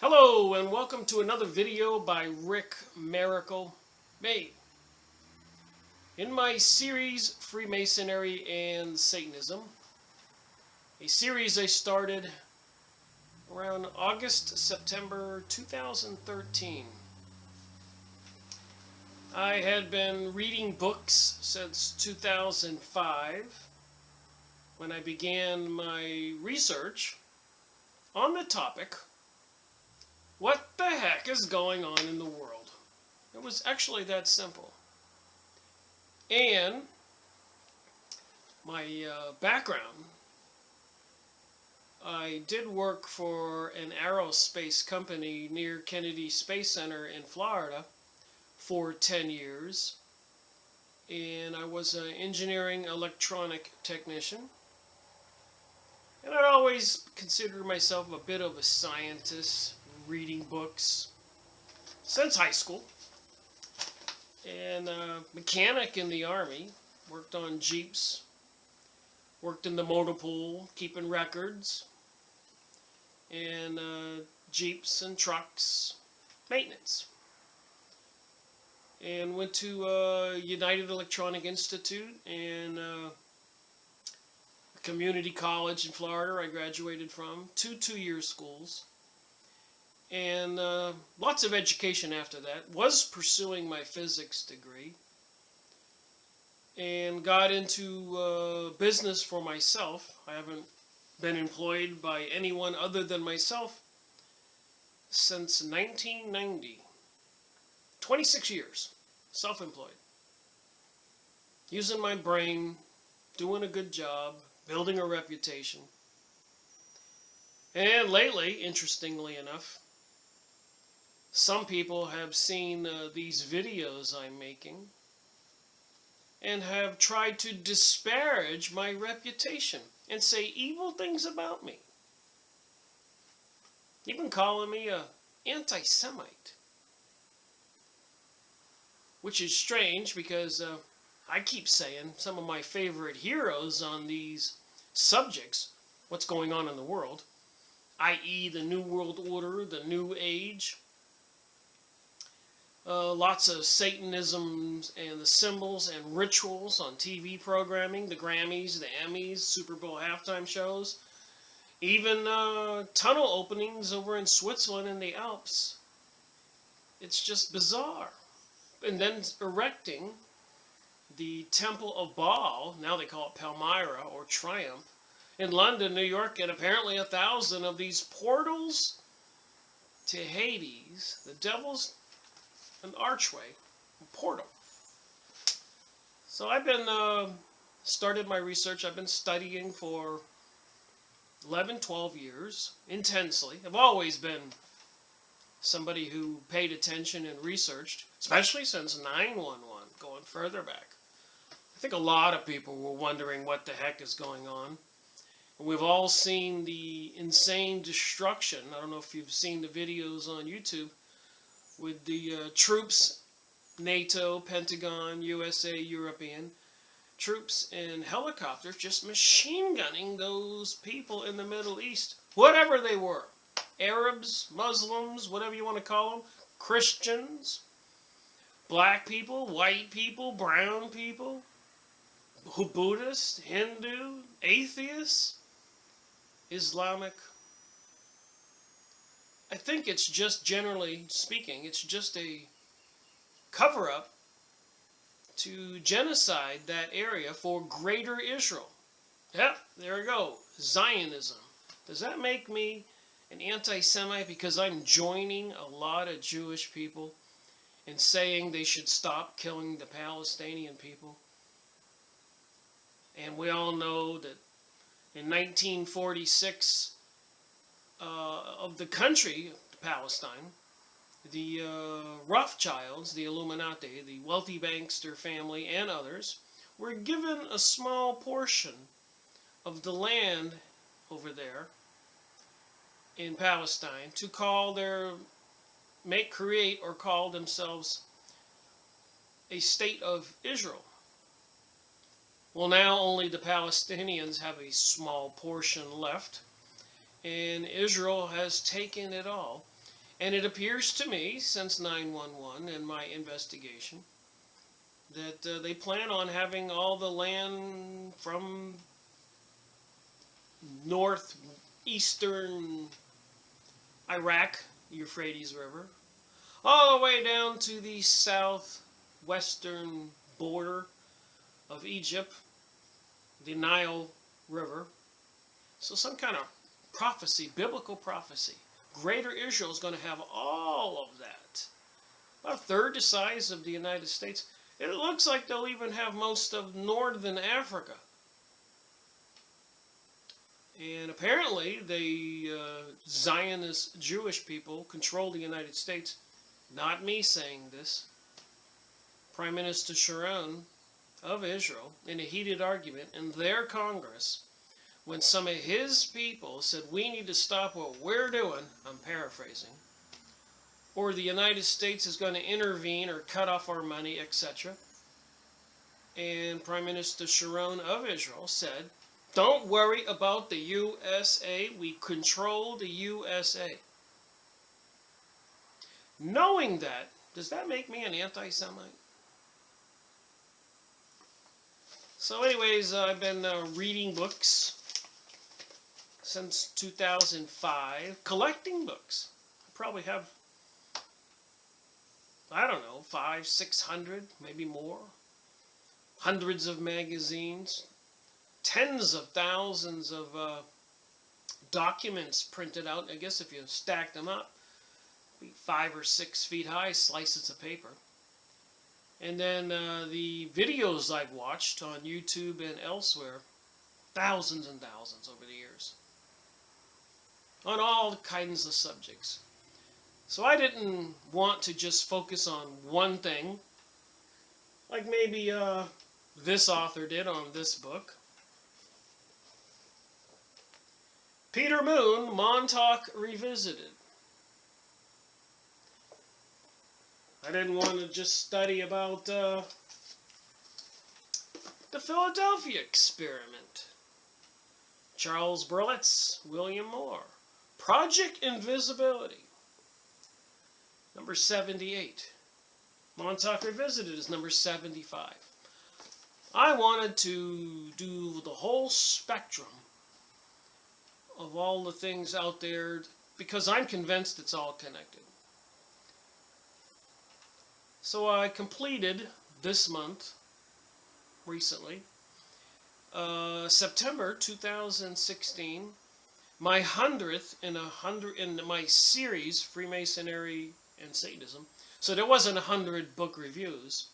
Hello and welcome to another video by Rick Miracle Made. In my series Freemasonry and Satanism, a series I started around September 2013. I had been reading books since 2005 when I began my research on the topic, what the heck is going on in the world? It was actually that simple. And my background, I did work for an aerospace company near Kennedy Space Center in Florida for 10 years. And I was an engineering electronic technician. And I'd always considered myself a bit of a scientist, reading books since high school. And mechanic in the Army, worked on Jeeps, worked in the motor pool, keeping records, and Jeeps and trucks, maintenance. And went to United Electronic Institute and a community college in Florida I graduated from, two two-year schools. And lots of education after that. Was pursuing my physics degree. And got into business for myself. I haven't been employed by anyone other than myself since 1990. 26 years. Self-employed. Using my brain. Doing a good job. Building a reputation. And lately, interestingly enough, some people have seen these videos I'm making and have tried to disparage my reputation and say evil things about me. Even calling me an anti-Semite. Which is strange because I keep saying some of my favorite heroes on these subjects, what's going on in the world, i.e. the New World Order, the New Age, lots of Satanism and the symbols and rituals on TV programming, the Grammys, the Emmys, Super Bowl halftime shows, even tunnel openings over in Switzerland in the Alps. It's just bizarre. And then erecting the Temple of Baal, now they call it Palmyra or Triumph, in London, New York, and apparently 1,000 of these portals to Hades, the devil's an archway, a portal. So I've been started my research. I've been studying for 11, 12 years intensely. I've always been somebody who paid attention and researched, especially since 9/11, going further back. I think a lot of people were wondering what the heck is going on. And we've all seen the insane destruction. I don't know if you've seen the videos on YouTube with the troops, NATO, Pentagon, USA, European troops and helicopters just machine gunning those people in the Middle East, whatever they were. Arabs, Muslims, whatever you want to call them, Christians, black people, white people, brown people, Buddhist, Hindu, atheists, Islamic. I think it's just, generally speaking, it's just a cover-up to genocide that area for Greater Israel. Yep, there we go. Zionism. Does that make me an anti-Semite because I'm joining a lot of Jewish people in saying they should stop killing the Palestinian people? And we all know that in 1946, of the country, Palestine, the Rothschilds, the Illuminati, the wealthy bankster family, and others were given a small portion of the land over there in Palestine to create or call themselves a state of Israel. Well, now only the Palestinians have a small portion left, and Israel has taken it all. And it appears to me, since 9/11 and my investigation, that they plan on having all the land from northeastern Iraq, Euphrates River, all the way down to the southwestern border of Egypt, the Nile River. So some kind of prophecy, biblical prophecy. Greater Israel is going to have all of that. About a third the size of the United States. It looks like they'll even have most of northern Africa. And apparently, the Zionist Jewish people control the United States. Not me saying this. Prime Minister Sharon of Israel, in a heated argument in their Congress, when some of his people said, we need to stop what we're doing, I'm paraphrasing, or the United States is going to intervene or cut off our money, etc. And Prime Minister Sharon of Israel said, don't worry about the USA, we control the USA. Knowing that, does that make me an anti-Semite? So anyways, I've been reading books since 2005, collecting books. I probably have, I don't know, 500, 600, maybe more. Hundreds of magazines, tens of thousands of documents printed out. I guess if you stack them up, be 5 or 6 feet high, slices of paper. And then the videos I've watched on YouTube and elsewhere, thousands and thousands over the years, on all kinds of subjects. So I didn't want to just focus on one thing, like maybe this author did on this book. Peter Moon, Montauk Revisited. I didn't want to just study about the Philadelphia experiment. Charles Berlitz, William Moore. Project Invisibility, number 78. Montauk Revisited is number 75. I wanted to do the whole spectrum of all the things out there because I'm convinced it's all connected. So I completed this month, recently, September 2016, my 100th in my series, Freemasonry and Satanism. So there wasn't 100 book reviews,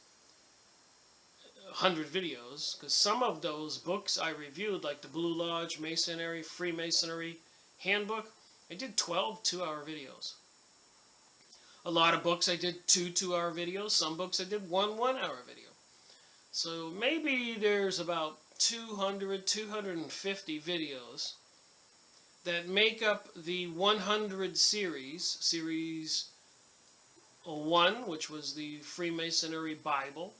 100 videos, because some of those books I reviewed, like the Blue Lodge, Masonry, Freemasonry Handbook, I did 12 2-hour videos. A lot of books I did 2 2-hour videos. Some books I did 1 1-hour video. So maybe there's about 200, 250 videos that make up the 100 series. Series 1, which was the Freemasonry Bible.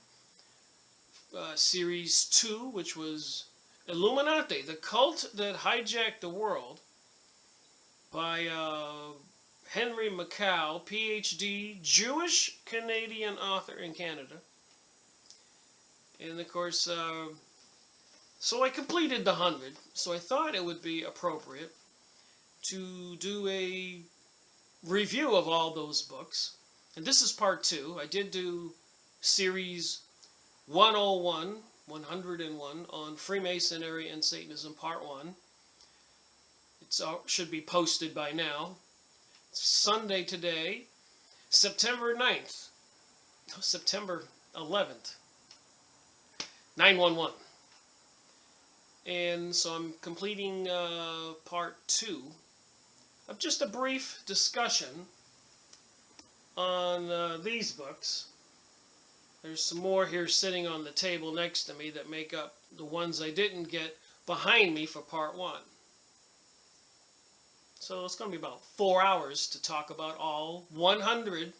Series 2, which was Illuminati, the cult that hijacked the world, by Henry Macau, PhD, Jewish Canadian author in Canada. And of course, so I completed the 100, so I thought it would be appropriate to do a review of all those books. And this is part 2. I did do series 101, 101 on Freemasonry and Satanism, part 1. It should be posted by now. Sunday today, September 9th, September 11th, 9/11. And so I'm completing part 2 of just a brief discussion on these books. There's some more here sitting on the table next to me that make up the ones I didn't get behind me for part 1. So it's going to be about 4 hours to talk about all 100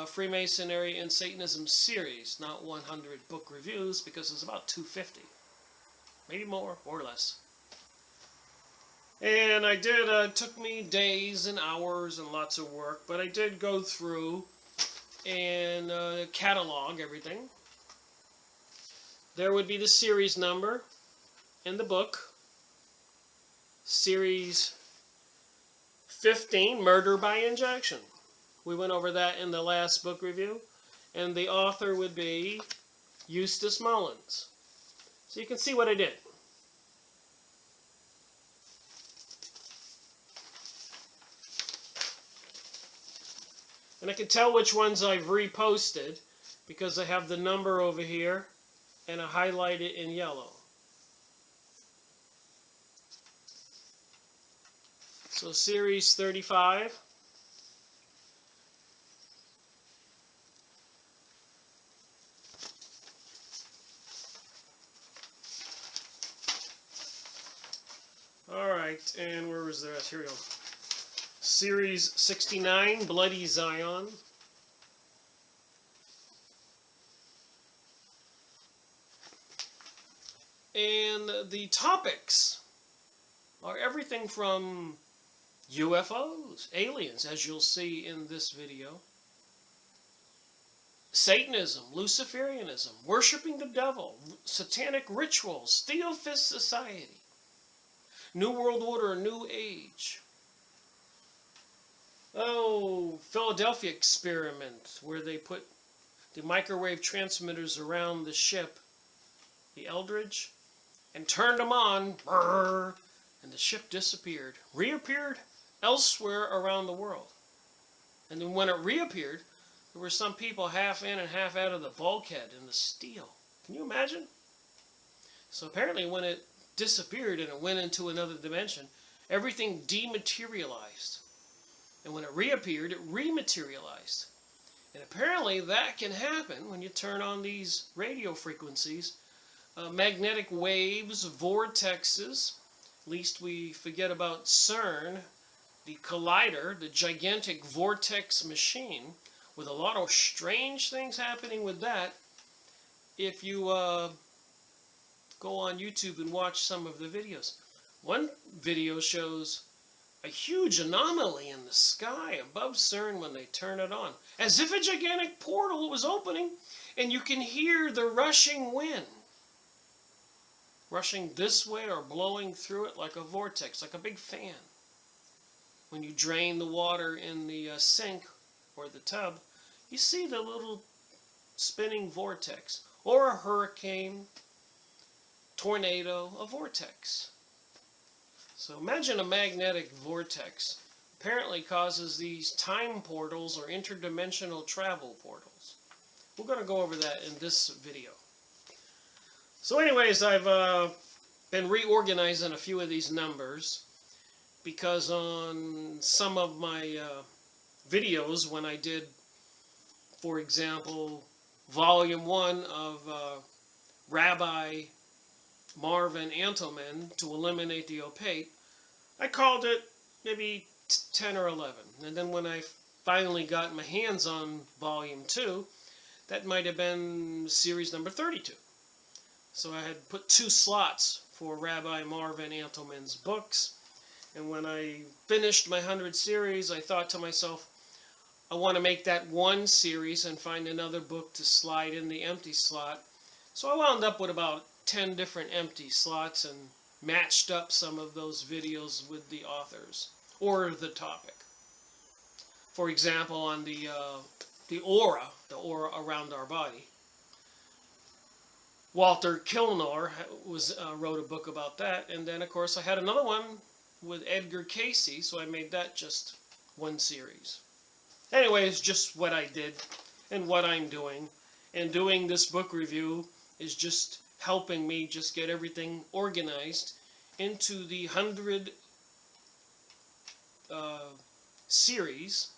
Freemasonry and Satanism series, not 100 book reviews, because it's about 250. Maybe more or less. And I did, took me days and hours and lots of work, but I did go through and catalog everything. There would be the series number in the book. Series 15, Murder by Injection. We went over that in the last book review. And the author would be Eustace Mullins. So you can see what I did. And I can tell which ones I've reposted because I have the number over here and I highlight it in yellow. So series 35. Alright, and where was the rest? Here we go. Series 69, Bloody Zion. And the topics are everything from UFOs, aliens, as you'll see in this video, Satanism, Luciferianism, worshiping the devil, satanic rituals, Theophist society, New World Order, New Age. Oh, Philadelphia experiment, where they put the microwave transmitters around the ship, the Eldridge, and turned them on, brrr, and the ship disappeared. Reappeared elsewhere around the world. And then when it reappeared, there were some people half in and half out of the bulkhead in the steel. Can you imagine? So apparently when it disappeared and it went into another dimension, everything dematerialized. And when it reappeared, it rematerialized. And apparently that can happen when you turn on these radio frequencies, magnetic waves, vortexes. Least we forget about CERN, the collider, the gigantic vortex machine, with a lot of strange things happening with that. If you go on YouTube and watch some of the videos. One video shows a huge anomaly in the sky above CERN when they turn it on, as if a gigantic portal was opening, and you can hear the rushing wind rushing this way or blowing through it like a vortex, like a big fan. When you drain the water in the sink or the tub, you see the little spinning vortex, or a hurricane, tornado, a vortex. So imagine a magnetic vortex. Apparently causes these time portals or interdimensional travel portals. We're going to go over that in this video. So anyways, I've been reorganizing a few of these numbers because on some of my videos, when I did, for example, Volume 1 of Rabbi Marvin Antelman, To Eliminate the Opaque, I called it maybe 10 or 11. And then when I finally got my hands on Volume 2, that might have been series number 32. So I had put 2 slots for Rabbi Marvin Antelman's books. And when I finished my 100 series, I thought to myself, I want to make that one series and find another book to slide in the empty slot. So I wound up with about 10 different empty slots and matched up some of those videos with the authors or the topic. For example, on the aura around our body, Walter Kilnor wrote a book about that, and then of course I had another one with Edgar Casey, so I made that just one series. Anyways, just what I did and what I'm doing, and doing this book review is just helping me just get everything organized into the 100 series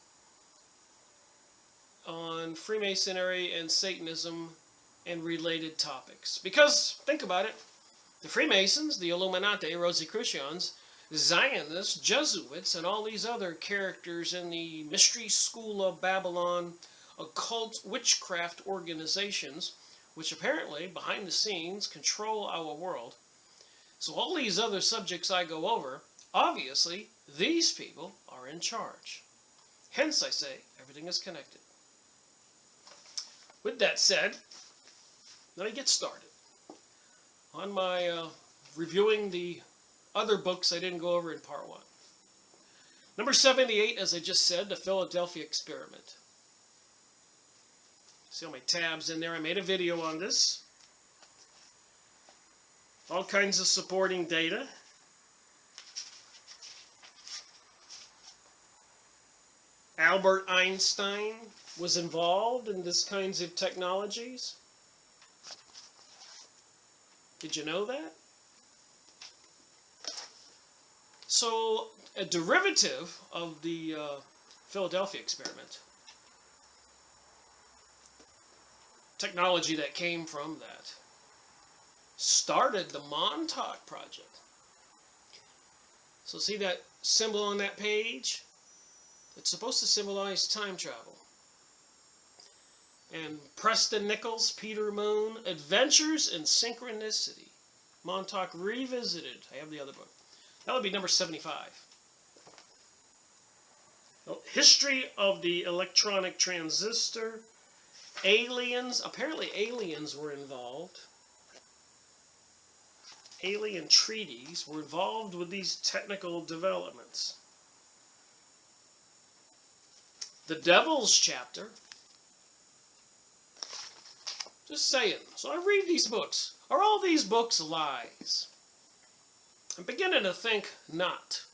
on Freemasonry and Satanism and related topics. Because, think about it, the Freemasons, the Illuminati, Rosicrucians, Zionists, Jesuits, and all these other characters in the Mystery School of Babylon, occult witchcraft organizations, which apparently, behind the scenes, control our world. So all these other subjects I go over obviously, these people are in charge. Hence, I say, everything is connected. With that said, let me get started on my reviewing the other books I didn't go over in part 1. Number 78, as I just said, the Philadelphia Experiment. See all my tabs in there. I made a video on this. All kinds of supporting data. Albert Einstein was involved in this kinds of technologies. Did you know that? So, a derivative of the Philadelphia Experiment, technology that came from that, started the Montauk Project. So see that symbol on that page? It's supposed to symbolize time travel. And Preston Nichols, Peter Moon, Adventures in Synchronicity. Montauk Revisited. I have the other book. That would be number 75. Well, history of the electronic transistor. Aliens. Apparently aliens were involved. Alien treaties were involved with these technical developments. The Devil's Chapter. Just saying. So I read these books. Are all these books lies? I'm beginning to think not.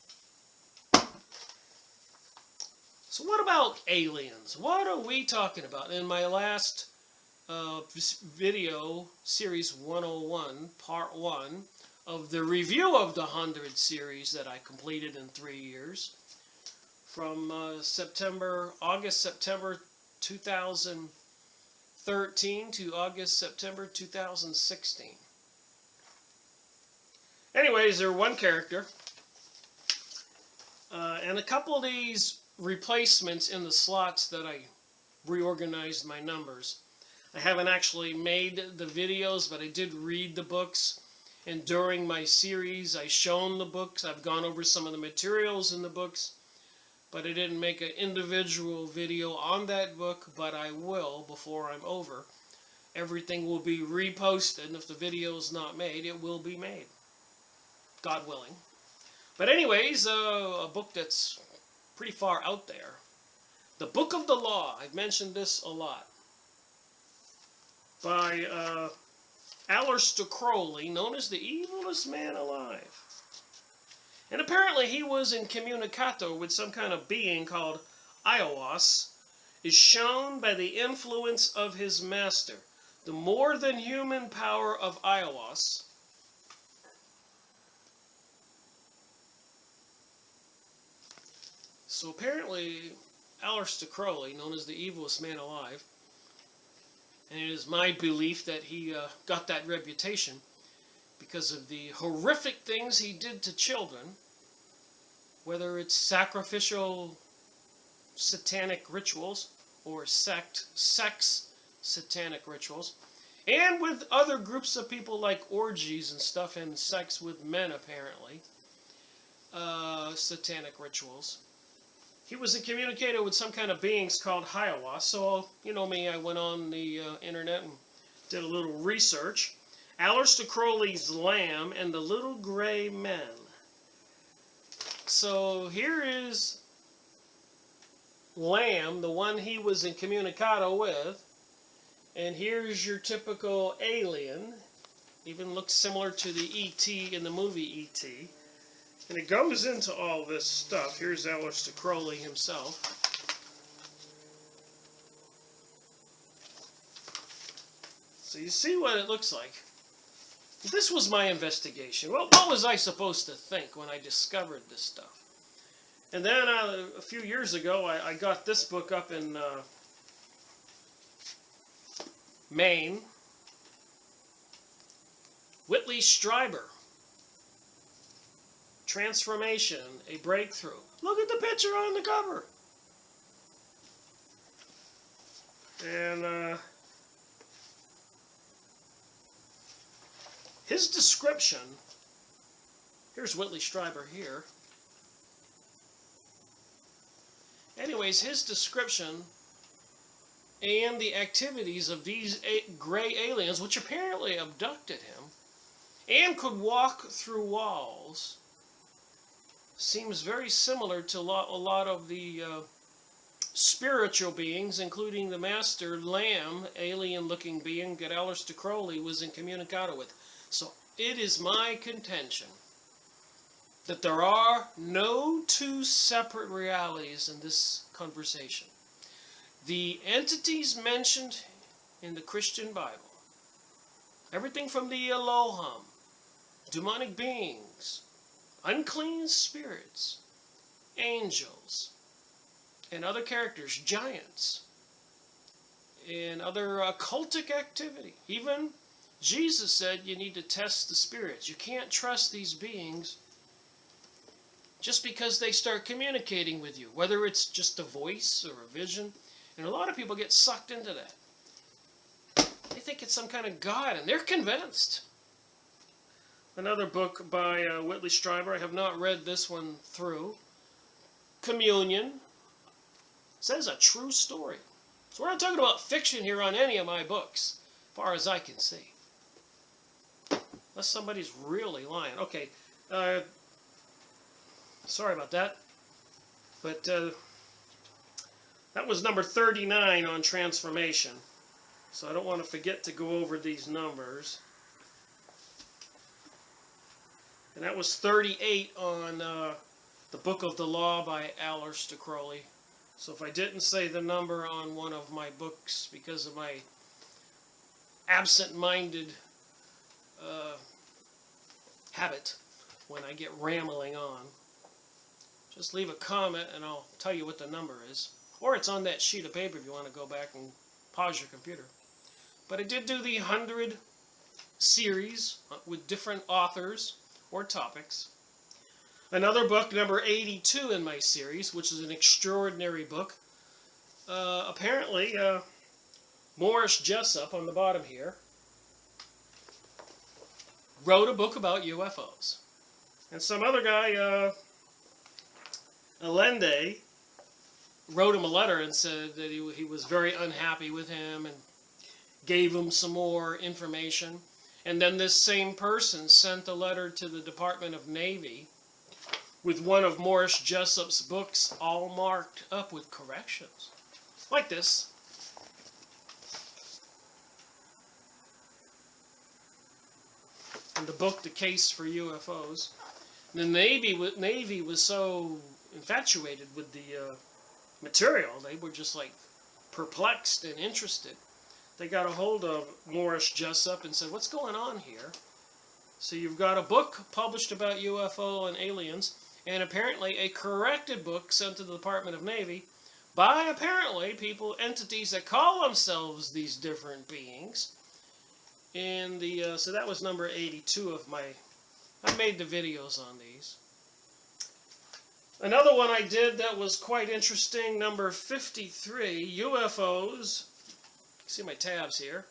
So what about aliens? What are we talking about? In my last video, Series 101, Part 1, of the review of the 100 series that I completed in 3 years, from August, September 2013 to August, September 2016. Anyways, there's one character, and a couple of these replacements in the slots that I reorganized my numbers. I haven't actually made the videos, but I did read the books, and during my series I've shown the books. I've gone over some of the materials in the books, but I didn't make an individual video on that book, but I will before I'm over. Everything will be reposted, and if the video is not made, it will be made, God willing. But anyways, a book that's pretty far out there. The Book of the Law. I've mentioned this a lot. By Aleister Crowley, known as the evilest man alive. And apparently he was incommunicato with some kind of being called Ios, is shown by the influence of his master. The more than human power of Ios So apparently, Aleister Crowley, known as the evilest man alive, and it is my belief that he got that reputation because of the horrific things he did to children, whether it's sacrificial satanic rituals or sex satanic rituals, and with other groups of people like orgies and stuff and sex with men apparently, satanic rituals. He was in communicator with some kind of beings called Hiawas. So, you know me, I went on the internet and did a little research. Aleister Crowley's Lamb and the Little Gray Men. So here is Lamb, the one he was in communicato with. And here's your typical alien. Even looks similar to the E.T. in the movie E.T. And it goes into all this stuff. Here's Aleister Crowley himself. So you see what it looks like. This was my investigation. Well, what was I supposed to think when I discovered this stuff? And then a few years ago, I got this book up in Maine. Whitley Strieber. Transformation, a Breakthrough. Look at the picture on the cover. And his description, here's Whitley Strieber here. Anyways, his description and the activities of these gray aliens, which apparently abducted him and could walk through walls, seems very similar to a lot of the spiritual beings, including the Master Lamb, alien-looking being that Aleister Crowley was incommunicado with. So it is my contention that there are no two separate realities in this conversation. The entities mentioned in the Christian Bible, everything from the Elohim, demonic beings, unclean spirits, angels, and other characters, giants, and other occultic activity. Even Jesus said you need to test the spirits. You can't trust these beings just because they start communicating with you, whether it's just a voice or a vision. And a lot of people get sucked into that. They think it's some kind of God, and they're convinced. Another book by Whitley Strieber, I have not read this one through. Communion. Says a true story. So we're not talking about fiction here on any of my books, as far as I can see. Unless somebody's really lying. Okay, sorry about that. But that was number 39 on transformation. So I don't want to forget to go over these numbers. And that was 38 on the Book of the Law by Aleister Crowley. So if I didn't say the number on one of my books because of my absent-minded habit when I get rambling on, just leave a comment and I'll tell you what the number is. Or it's on that sheet of paper if you want to go back and pause your computer. But I did do the 100 series with different authors or topics. Another book, number 82 in my series, which is an extraordinary book. Apparently, Morris Jessup, on the bottom here, wrote a book about UFOs. And some other guy, Allende, wrote him a letter and said that he was very unhappy with him and gave him some more information. And then this same person sent a letter to the Department of Navy with one of Morris Jessup's books all marked up with corrections. Like this. And the book, The Case for UFOs. The Navy was so infatuated with the material, they were just like perplexed and interested. They got a hold of Morris Jessup and said, what's going on here? So you've got a book published about UFO and aliens, and apparently a corrected book sent to the Department of Navy by apparently entities that call themselves these different beings. And so that was number 82 of my, I made the videos on these. Another one I did that was quite interesting, number 53, UFOs. See my tabs here.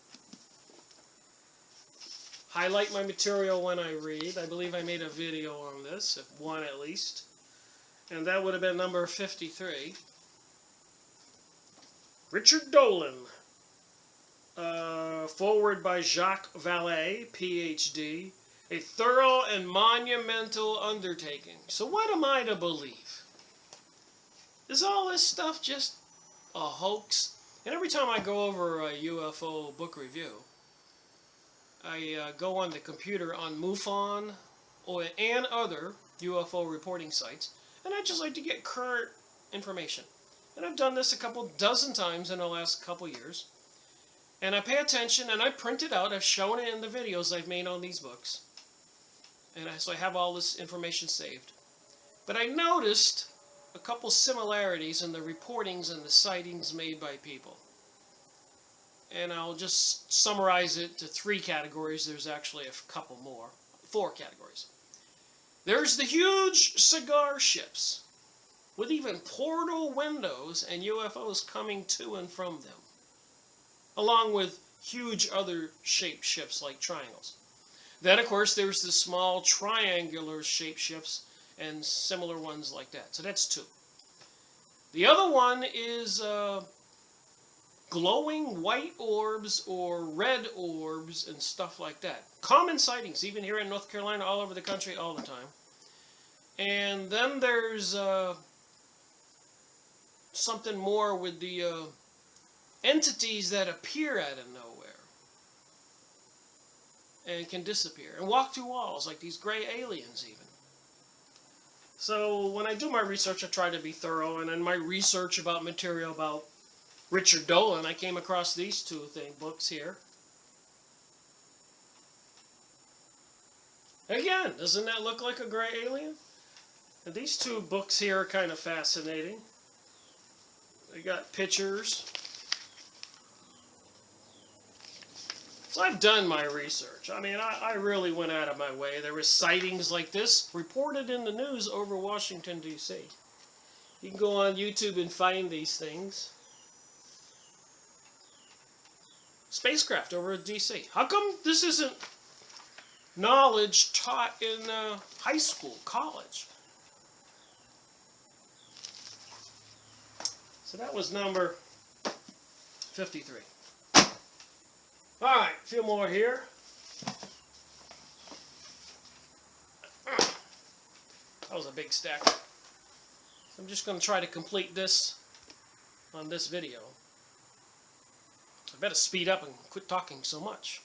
Highlight my material when I read. I believe I made a video on this, one at least. And that would have been number 53. Richard Dolan. Forward by Jacques Vallée, Ph.D. A thorough and monumental undertaking. So what am I to believe? Is all this stuff just a hoax? And every time I go over a UFO book review, I go on the computer on MUFON and other UFO reporting sites, and I just like to get current information. And I've done this a couple dozen times in the last couple years. And I pay attention, and I print it out. I've shown it in the videos I've made on these books. And so I have all this information saved. But I noticed a couple similarities in the reportings and the sightings made by people. And I'll just summarize it to 3 categories. There's actually a couple more. 4 categories. There's the huge cigar ships with even portal windows and UFOs coming to and from them, along with huge other shaped ships like triangles. Then, of course, there's the small triangular shaped ships and similar ones like that. So that's 2. The other one is glowing white orbs or red orbs and stuff like that. Common sightings, even here in North Carolina, all over the country, all the time. And then there's something more with the entities that appear out of nowhere and can disappear and walk through walls like these gray aliens even. So when I do my research, I try to be thorough, and in my research about material about Richard Dolan, I came across these two books here. Again, doesn't that look like a gray alien? And these two books here are kind of fascinating. They got pictures. So I've done my research. I mean, I really went out of my way. There were sightings like this reported in the news over Washington, D.C. You can go on YouTube and find these things. Spacecraft over at D.C. How come this isn't knowledge taught in high school, college? So that was number 53. All right, a few more here. That was a big stack. I'm just going to try to complete this on this video. I better speed up and quit talking so much.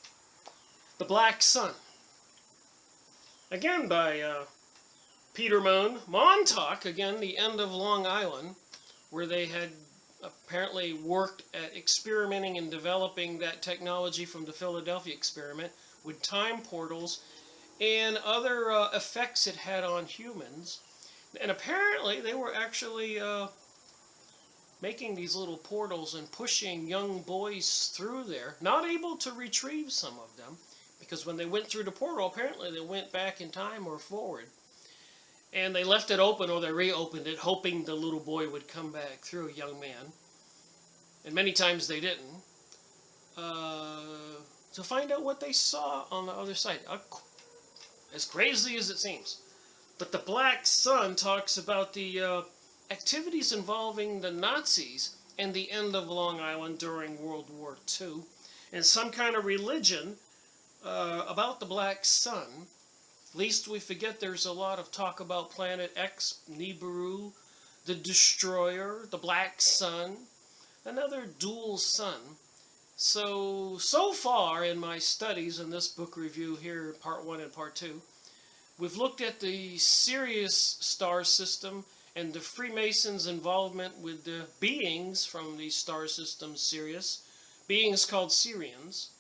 The Black Sun. Again by Peter Montauk, again, the end of Long Island, where they had apparently worked at experimenting and developing that technology from the Philadelphia experiment with time portals and other effects it had on humans. And apparently they were actually making these little portals and pushing young boys through there, not able to retrieve some of them, because when they went through the portal, apparently they went back in time or forward. And they left it open, or they reopened it, hoping the little boy would come back through, a young man. And many times they didn't. To find out what they saw on the other side. As crazy as it seems. But the Black Sun talks about the activities involving the Nazis and the end of Long Island during World War II. And some kind of religion about the Black Sun. Least we forget there's a lot of talk about Planet X, Nibiru, the Destroyer, the Black Sun, another dual sun. So far in my studies in this book review here, part 1 and part 2, we've looked at the Sirius star system and the Freemasons' involvement with the beings from the star system Sirius, beings called Syrians.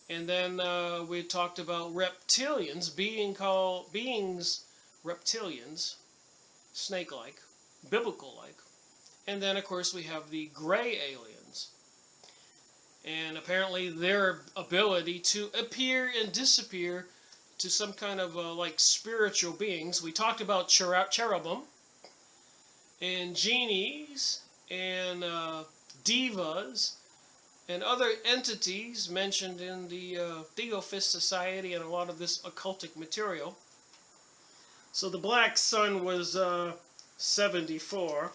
And then we talked about reptilians, beings reptilians, snake-like, biblical-like. And then, of course, we have the gray aliens. And apparently their ability to appear and disappear to some kind of like spiritual beings. We talked about cherubim and genies and divas and other entities mentioned in the Theosophist Society and a lot of this occultic material. So the Black Sun was 74.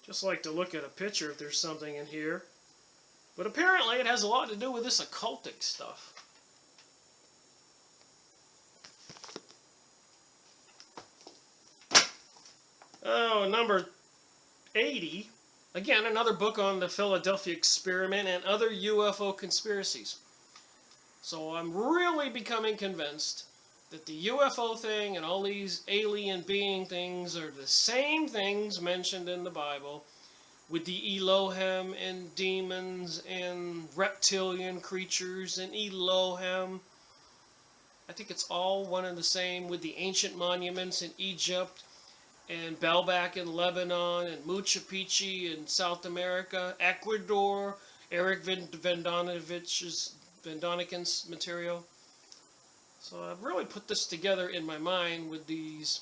Just like to look at a picture if there's something in here. But apparently it has a lot to do with this occultic stuff. Oh, number 80. Again, another book on the Philadelphia experiment and other UFO conspiracies. So I'm really becoming convinced that the UFO thing and all these alien being things are the same things mentioned in the Bible, with the Elohim and demons and reptilian creatures and Elohim. I think it's all one and the same, with the ancient monuments in Egypt and Baalbek in Lebanon, and Machu Picchu in South America, Ecuador, Eric Van Doniken's material. So I've really put this together in my mind with these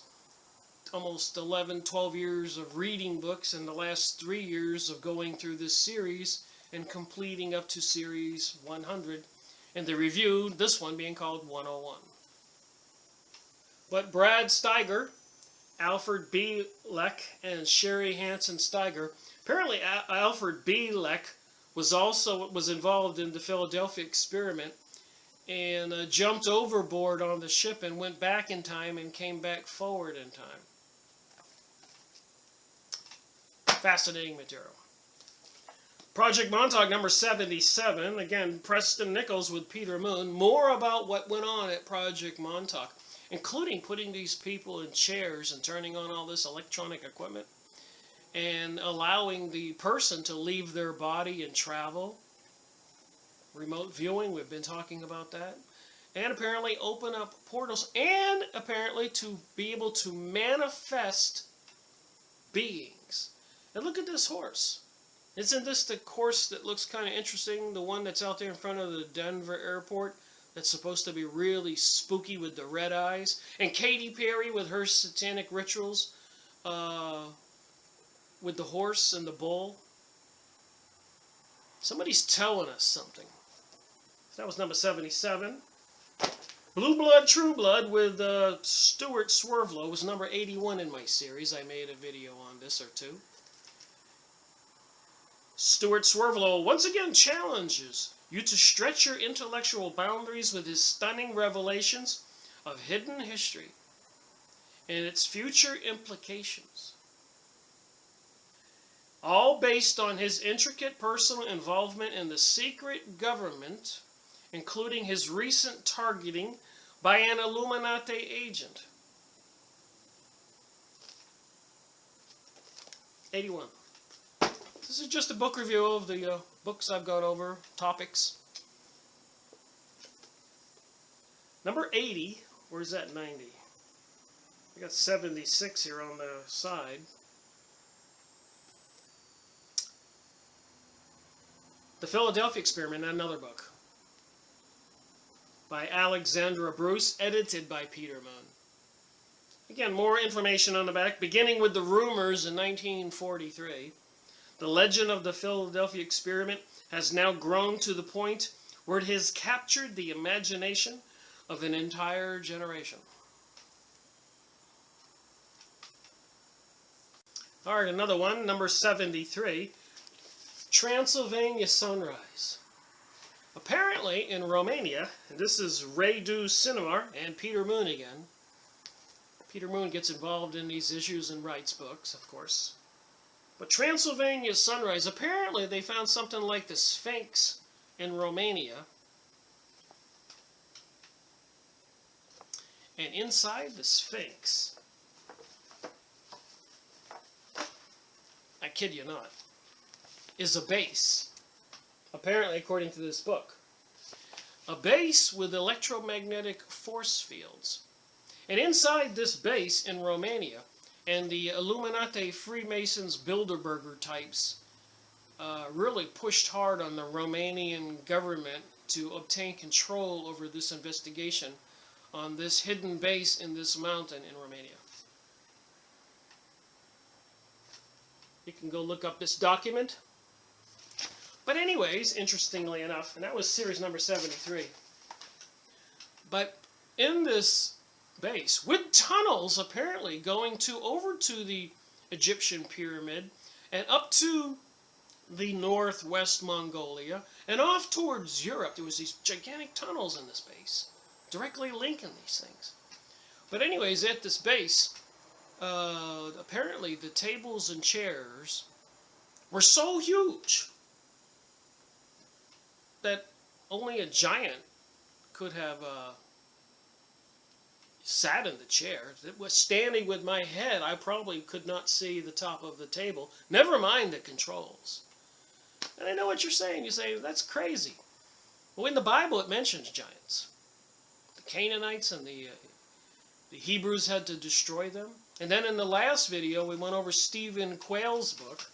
almost 11, 12 years of reading books and the last 3 years of going through this series and completing up to series 100. And the review, this one being called 101. But Brad Steiger, Alfred B. Leck, and Sherry Hansen Steiger, apparently Alfred B. Leck was involved in the Philadelphia experiment and jumped overboard on the ship and went back in time and came back forward in time. Fascinating material. Project Montauk number 77. Again, Preston Nichols with Peter Moon. More about what went on at Project Montauk, including putting these people in chairs and turning on all this electronic equipment and allowing the person to leave their body and travel. Remote viewing, we've been talking about that. And apparently open up portals, and apparently to be able to manifest beings. And look at this horse. Isn't this the horse that looks kind of interesting? The one that's out there in front of the Denver airport that's supposed to be really spooky with the red eyes? And Katy Perry with her satanic rituals with the horse and the bull. Somebody's telling us something. That was number 77. Blue Blood, True Blood with Stuart Swervelow was number 81 in my series. I made a video on this or two. Stuart Swervelow once again challenges you to stretch your intellectual boundaries with his stunning revelations of hidden history and its future implications. All based on his intricate personal involvement in the secret government, including his recent targeting by an Illuminati agent. 81. This is just a book review of the books I've gone over, topics. Number 80, where's that 90? I got 76 here on the side. The Philadelphia Experiment, another book. By Alexandra Bruce, edited by Peter Moon. Again, more information on the back, beginning with the rumors in 1943. The legend of the Philadelphia Experiment has now grown to the point where it has captured the imagination of an entire generation. All right, another one, number 73, Transylvania Sunrise. Apparently in Romania, and this is Radu Cinema and Peter Moon again. Peter Moon gets involved in these issues and writes books, of course. But Transylvania Sunrise, apparently they found something like the Sphinx in Romania. And inside the Sphinx, I kid you not, is a base. Apparently, according to this book. A base with electromagnetic force fields. And inside this base in Romania, and the Illuminati Freemasons Bilderberger types really pushed hard on the Romanian government to obtain control over this investigation on this hidden base in this mountain in Romania. You can go look up this document. But anyways, interestingly enough, and that was series number 73. But in this base, with tunnels apparently going over to the Egyptian pyramid and up to the northwest Mongolia and off towards Europe, there was these gigantic tunnels in this base, directly linking these things. But anyways, at this base, apparently the tables and chairs were so huge that only a giant could have sat in the chair. It was standing with my head. I probably could not see the top of the table. Never mind the controls. And I know what you're saying. You say, that's crazy. Well, in the Bible it mentions giants. The Canaanites and the Hebrews had to destroy them. And then in the last video we went over Stephen Quayle's book.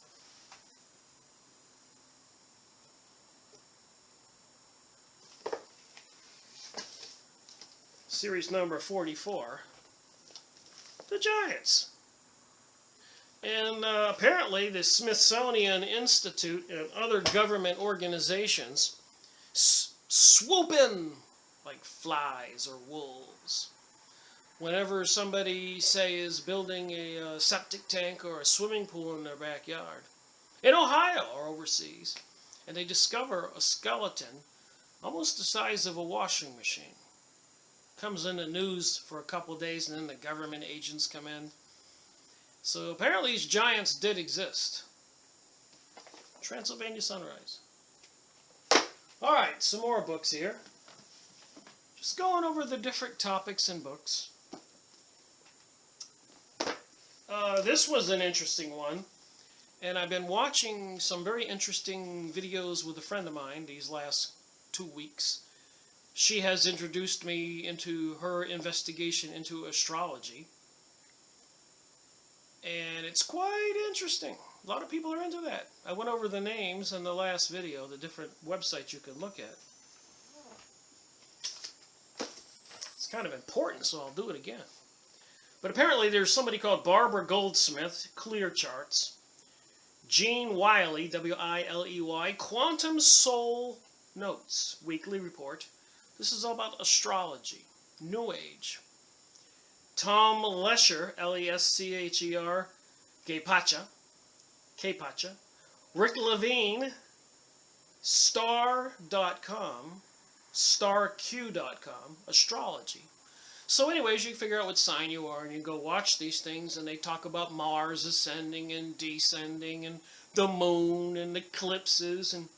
Series number 44, the giants. And apparently the Smithsonian Institute and other government organizations swoop in like flies or wolves whenever somebody, say, is building a septic tank or a swimming pool in their backyard, in Ohio or overseas, and they discover a skeleton almost the size of a washing machine. Comes in the news for a couple of days, and then the government agents come in. So apparently these giants did exist. Transylvania Sunrise. Alright, some more books here. Just going over the different topics in books. This was an interesting one. And I've been watching some very interesting videos with a friend of mine these last 2 weeks. She has introduced me into her investigation into astrology. And it's quite interesting. A lot of people are into that. I went over the names in the last video, the different websites you can look at. It's kind of important, so I'll do it again. But apparently there's somebody called Barbara Goldsmith, Clear Charts. Gene Wiley, W-I-L-E-Y, Quantum Soul Notes, weekly report. This is all about astrology, New Age. Tom Lescher, L-E-S-C-H-E-R, K-Pacha. Rick Levine, star.com, starq.com, astrology. So anyways, you figure out what sign you are, and you go watch these things, and they talk about Mars ascending and descending, and the moon, and eclipses, and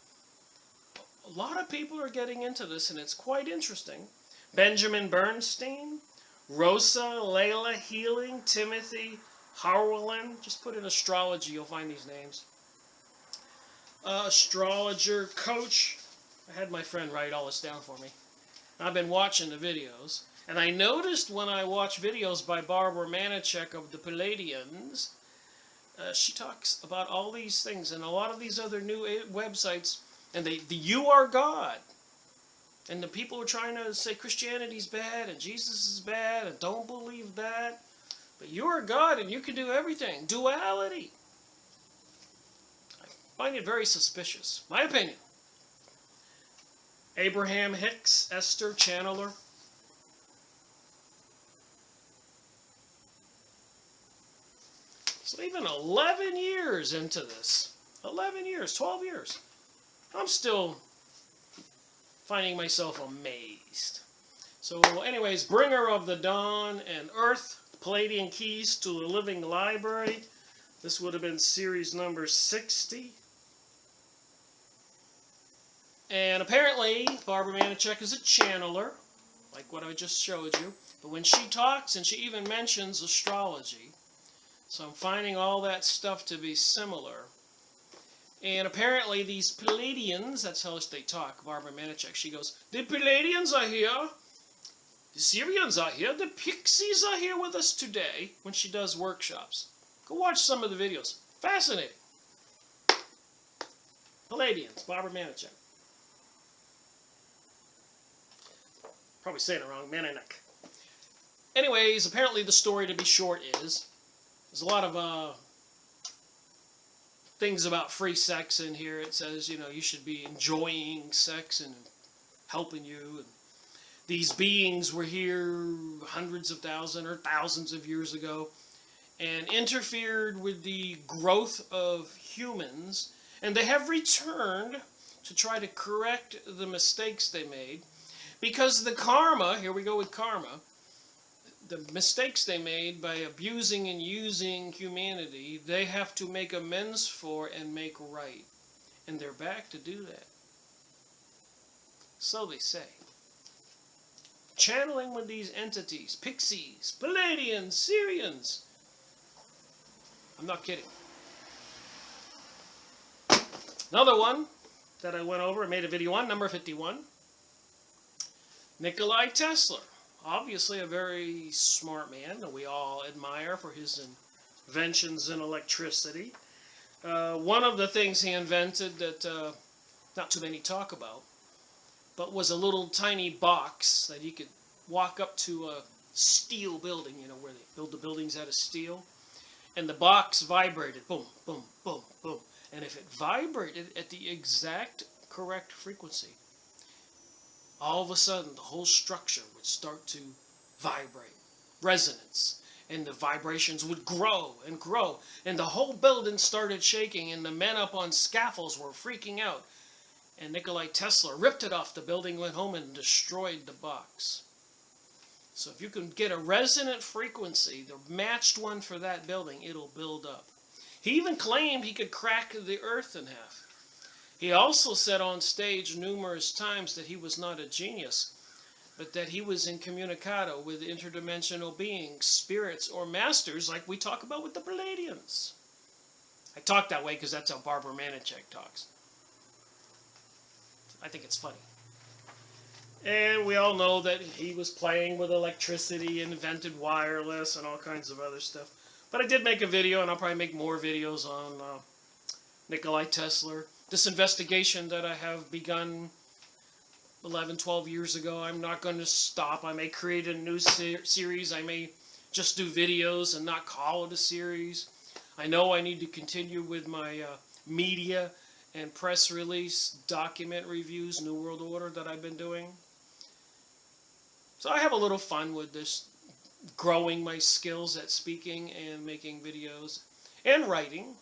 a lot of people are getting into this, and it's quite interesting. Benjamin Bernstein, Rosa, Layla Healing, Timothy Howland. Just put in astrology, you'll find these names. Astrologer Coach. I had my friend write all this down for me. I've been watching the videos. And I noticed when I watch videos by Barbara Manichek of the Palladians, she talks about all these things and a lot of these other new websites. And the You Are God. And the people are trying to say Christianity's bad and Jesus is bad and don't believe that. But you are God and you can do everything. Duality. I find it very suspicious. My opinion. Abraham Hicks, Esther Channeler. So even 11 years into this, 11 years, 12 years, I'm still finding myself amazed. So anyways, Bringer of the Dawn and Earth, Palladian Keys to the Living Library. This would have been series number 60. And apparently, Barbara Manichek is a channeler, like what I just showed you. But when she talks, and she even mentions astrology, so I'm finding all that stuff to be similar. And apparently these Palladians, that's how they talk, Barbara Manichek, she goes, the Palladians are here, the Syrians are here, the Pixies are here with us today, when she does workshops. Go watch some of the videos. Fascinating. Palladians, Barbara Manichek. Probably saying it wrong, Manichek. Anyways, apparently the story, to be short, is there's a lot of things about free sex in here. It says, you know, you should be enjoying sex and helping you. And these beings were here hundreds of thousands or thousands of years ago and interfered with the growth of humans. And they have returned to try to correct the mistakes they made. Because the karma, here we go with karma, the mistakes they made by abusing and using humanity, they have to make amends for and make right. And they're back to do that. So they say. Channeling with these entities, Pixies, Palladians, Syrians. I'm not kidding. Another one that I went over, I made a video on, number 51. Nikola Tesla. Obviously a very smart man that we all admire for his inventions in electricity. One of the things he invented that not too many talk about, but was a little tiny box that you could walk up to a steel building, you know, where they build the buildings out of steel, and the box vibrated, boom, boom, boom, boom. And if it vibrated at the exact correct frequency, all of a sudden the whole structure would start to vibrate. resonance. And the vibrations would grow and grow. And the whole building started shaking, and the men up on scaffolds were freaking out. And Nikola Tesla ripped it off the building, went home, and destroyed the box. So if you can get a resonant frequency, the matched one for that building, it'll build up. He even claimed he could crack the earth in half. He also said on stage numerous times that he was not a genius, but that he was incommunicado with interdimensional beings, spirits, or masters, like we talk about with the Palladians. I talk that way because that's how Barbara Manichek talks. I think it's funny. And we all know that he was playing with electricity, invented wireless, and all kinds of other stuff. But I did make a video, and I'll probably make more videos on Nikola Tesla. This investigation that I have begun 11, 12 years ago, I'm not going to stop. I may create a new series. I may just do videos and not call it a series. I know I need to continue with my media and press release, document reviews, New World Order that I've been doing. So I have a little fun with this, growing my skills at speaking and making videos and writing.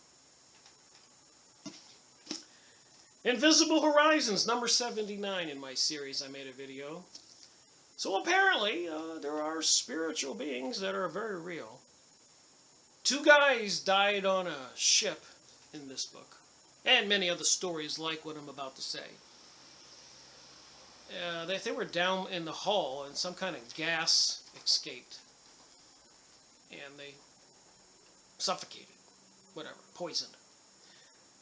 Invisible Horizons, number 79 in my series, I made a video. So apparently, there are spiritual beings that are very real. 2 guys died on a ship in this book, and many other stories like what I'm about to say. They were down in the hull, and some kind of gas escaped, and they suffocated, whatever, poisoned.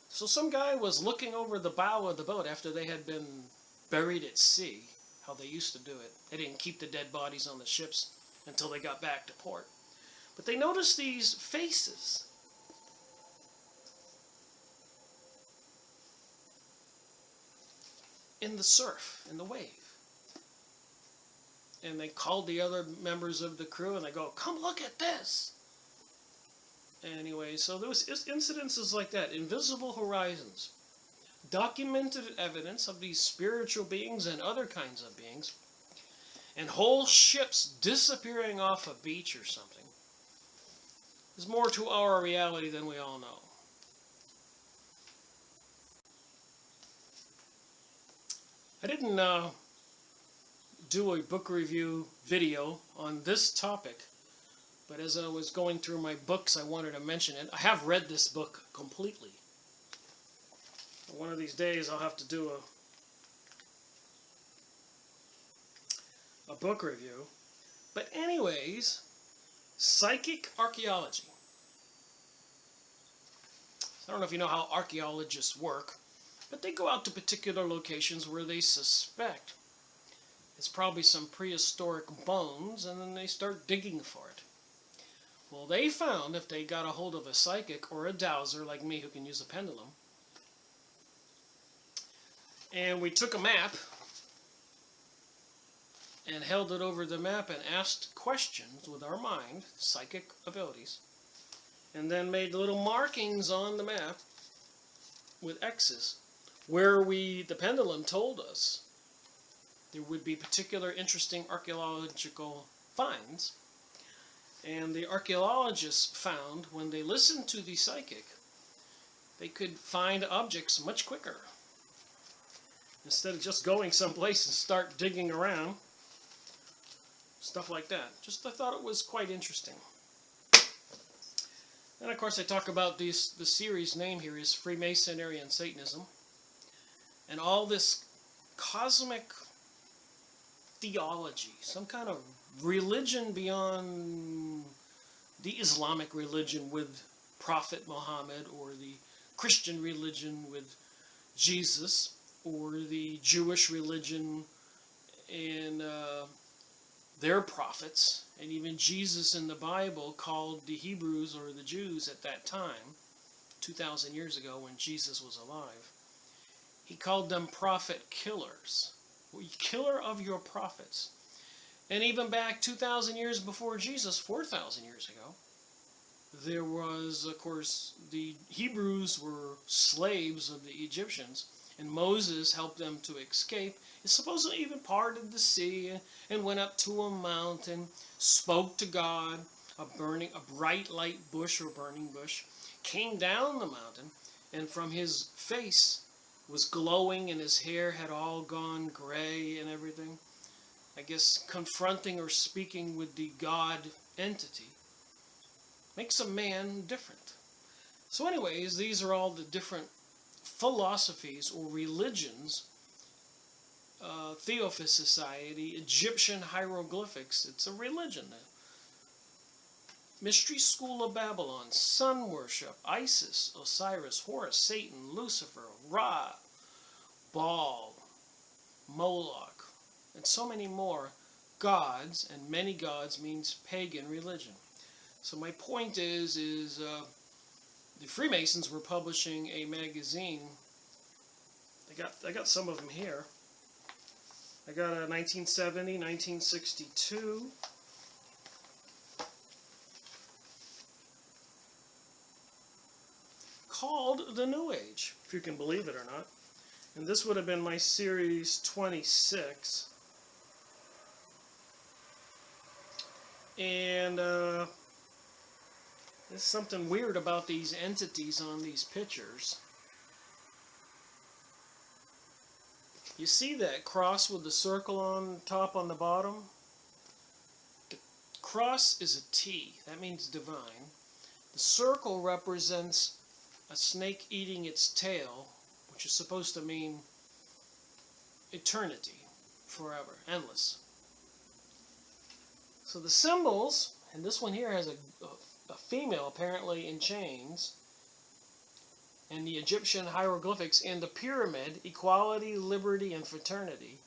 So some guy was looking over the bow of the boat after they had been buried at sea, how they used to do it. They didn't keep the dead bodies on the ships until they got back to port. But they noticed these faces. In the surf, in the wave. And they called the other members of the crew and they go, "Come look at this." Anyway, so there was incidences like that, invisible horizons, documented evidence of these spiritual beings and other kinds of beings, and whole ships disappearing off a beach or something. There's more to our reality than we all know. I didn't do a book review video on this topic, but as I was going through my books, I wanted to mention it. I have read this book completely. One of these days, I'll have to do a book review. But anyways, psychic archaeology. I don't know if you know how archaeologists work, but they go out to particular locations where they suspect it's probably some prehistoric bones, and then they start digging for it. Well, they found if they got a hold of a psychic or a dowser like me who can use a pendulum, and we took a map and held it over the map and asked questions with our mind, psychic abilities, and then made little markings on the map with X's where the pendulum told us there would be particular interesting archaeological finds. And the archaeologists found when they listened to the psychic, they could find objects much quicker. Instead of just going someplace and start digging around, stuff like that. I thought it was quite interesting. And of course I talk about the series name here is Freemasonry and Satanism. And all this cosmic theology, some kind of religion beyond the Islamic religion with Prophet Muhammad, or the Christian religion with Jesus, or the Jewish religion and their prophets, and even Jesus in the Bible called the Hebrews or the Jews at that time, 2,000 years ago when Jesus was alive, he called them prophet killers. Killer of your prophets. And even back 2,000 years before Jesus, 4,000 years ago, there was, of course, the Hebrews were slaves of the Egyptians, and Moses helped them to escape. He supposedly even parted the sea and went up to a mountain, spoke to God. A bright light bush or burning bush came down the mountain, and from his face was glowing, and his hair had all gone gray and everything. I guess confronting or speaking with the God entity makes a man different. So anyways, these are all the different philosophies or religions. Theophist Society, Egyptian hieroglyphics, it's a religion. Mystery School of Babylon, sun worship, Isis, Osiris, Horus, Satan, Lucifer, Ra, Baal, Moloch, and so many more gods, and many gods means pagan religion. So my point is the Freemasons were publishing a magazine. I got some of them here. I got a 1970, 1962. Called The New Age, if you can believe it or not. And this would have been my series 26. And there's something weird about these entities on these pictures. You see that cross with the circle on top on the bottom? The cross is a T. That means divine. The circle represents a snake eating its tail, which is supposed to mean eternity, forever, endless. So the symbols, and this one here has a female apparently in chains, and the Egyptian hieroglyphics, and the pyramid, equality, liberty, and fraternity,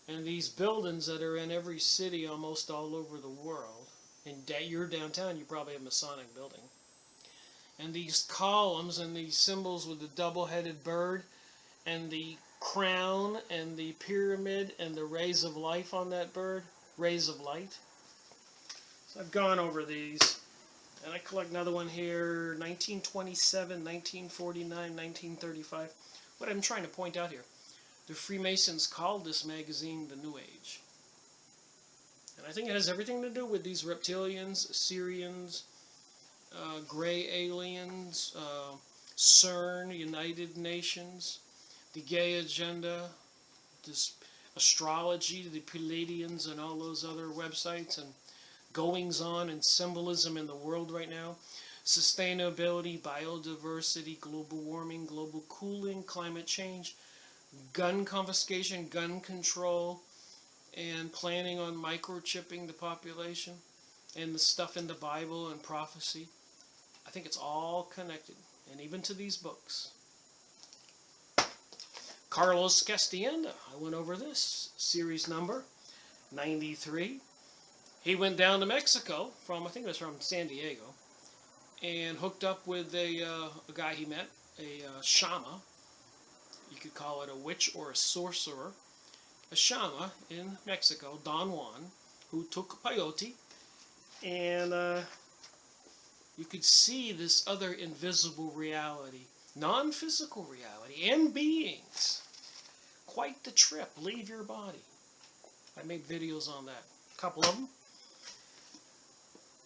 and these buildings that are in every city almost all over the world. In your downtown, you probably have a Masonic building. And these columns and these symbols with the double-headed bird and the crown and the pyramid and the rays of life on that bird, rays of light. So I've gone over these. And I collect another one here, 1927, 1949, 1935. What I'm trying to point out here, the Freemasons called this magazine The New Age. And I think it has everything to do with these reptilians, Syrians, gray aliens, CERN, United Nations, the gay agenda, this astrology, the Palladians, and all those other websites, and goings on and symbolism in the world right now, sustainability, biodiversity, global warming, global cooling, climate change, gun confiscation, gun control, and planning on microchipping the population, and the stuff in the Bible and prophecy. I think it's all connected, and even to these books. Carlos Castienda, I went over this, series number 93. He went down to Mexico I think it was from San Diego, and hooked up with a guy he met, a shama. You could call it a witch or a sorcerer. A shama in Mexico, Don Juan, who took peyote, and you could see this other invisible reality, non-physical reality, and beings. Quite the trip. Leave your body. I made videos on that. A couple of them.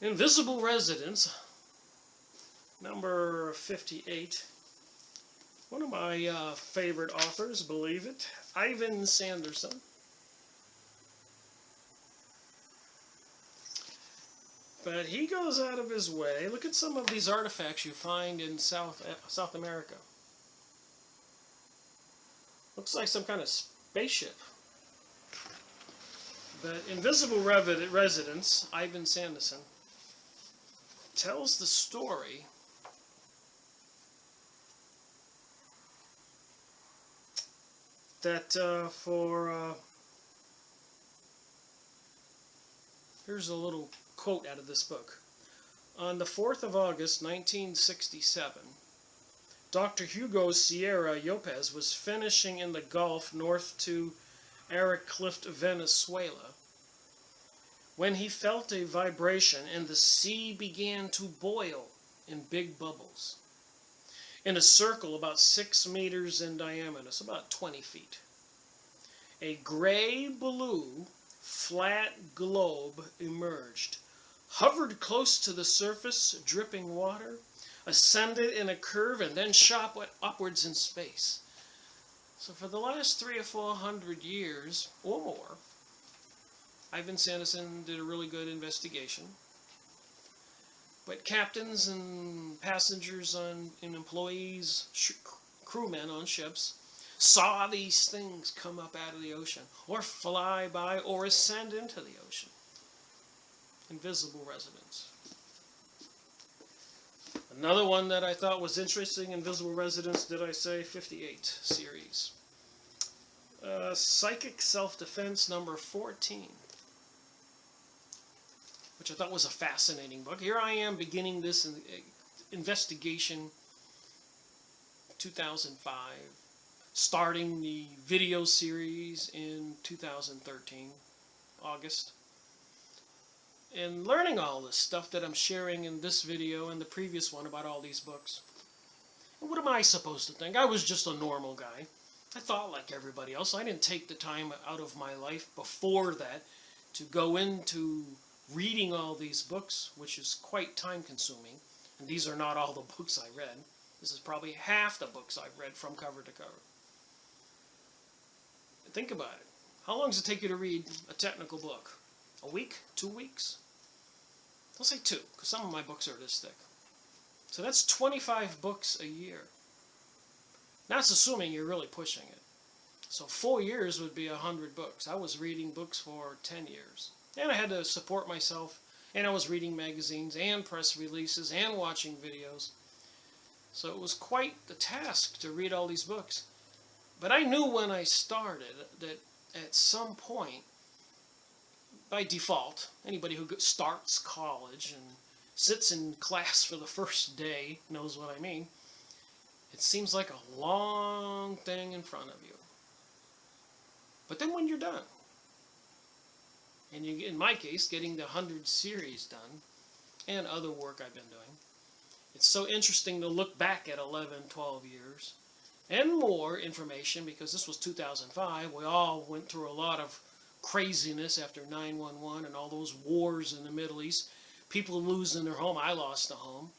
Invisible Residence, number 58. One of my favorite authors, believe it, Ivan Sanderson. But he goes out of his way. Look at some of these artifacts you find in South America. Looks like some kind of spaceship. But Invisible Residence, Ivan Sanderson, tells the story that here's a little quote out of this book. On the 4th of August, 1967, Dr. Hugo Sierra Lopez was finishing in the Gulf north to Arak Cliff, Venezuela, when he felt a vibration and the sea began to boil in big bubbles. in a circle about 6 meters in diameter, so about 20 feet. A gray-blue, flat globe emerged, hovered close to the surface, dripping water, ascended in a curve, and then shot upwards in space. So for the last 300 or 400 years or more, Ivan Sanderson did a really good investigation. But captains and passengers and employees, crewmen on ships, saw these things come up out of the ocean, or fly by, or ascend into the ocean. Invisible residents. Another one that I thought was interesting, Invisible Residents, did I say? 58 series. Psychic Self-Defense number 14, which I thought was a fascinating book. Here I am beginning this investigation 2005, starting the video series in 2013, August. And learning all this stuff that I'm sharing in this video and the previous one about all these books. And what am I supposed to think? I was just a normal guy. I thought like everybody else. I didn't take the time out of my life before that to go into reading all these books, which is quite time consuming. And these are not all the books I read. This is probably half the books I've read from cover to cover. Think about it. How long does it take you to read a technical book? A week? 2 weeks? I'll say 2, because some of my books are this thick. So that's 25 books a year. That's assuming you're really pushing it. So 4 years would be 100 books. I was reading books for 10 years. And I had to support myself, and I was reading magazines and press releases and watching videos. So it was quite the task to read all these books. But I knew when I started that at some point, by default, anybody who starts college and sits in class for the first day knows what I mean. It seems like a long thing in front of you. But then when you're done, and you, in my case, getting the 100 series done, and other work I've been doing, it's so interesting to look back at 11, 12 years, and more information, because this was 2005. We all went through a lot of craziness after 9/11 and all those wars in the Middle East. People losing their home. I lost a home.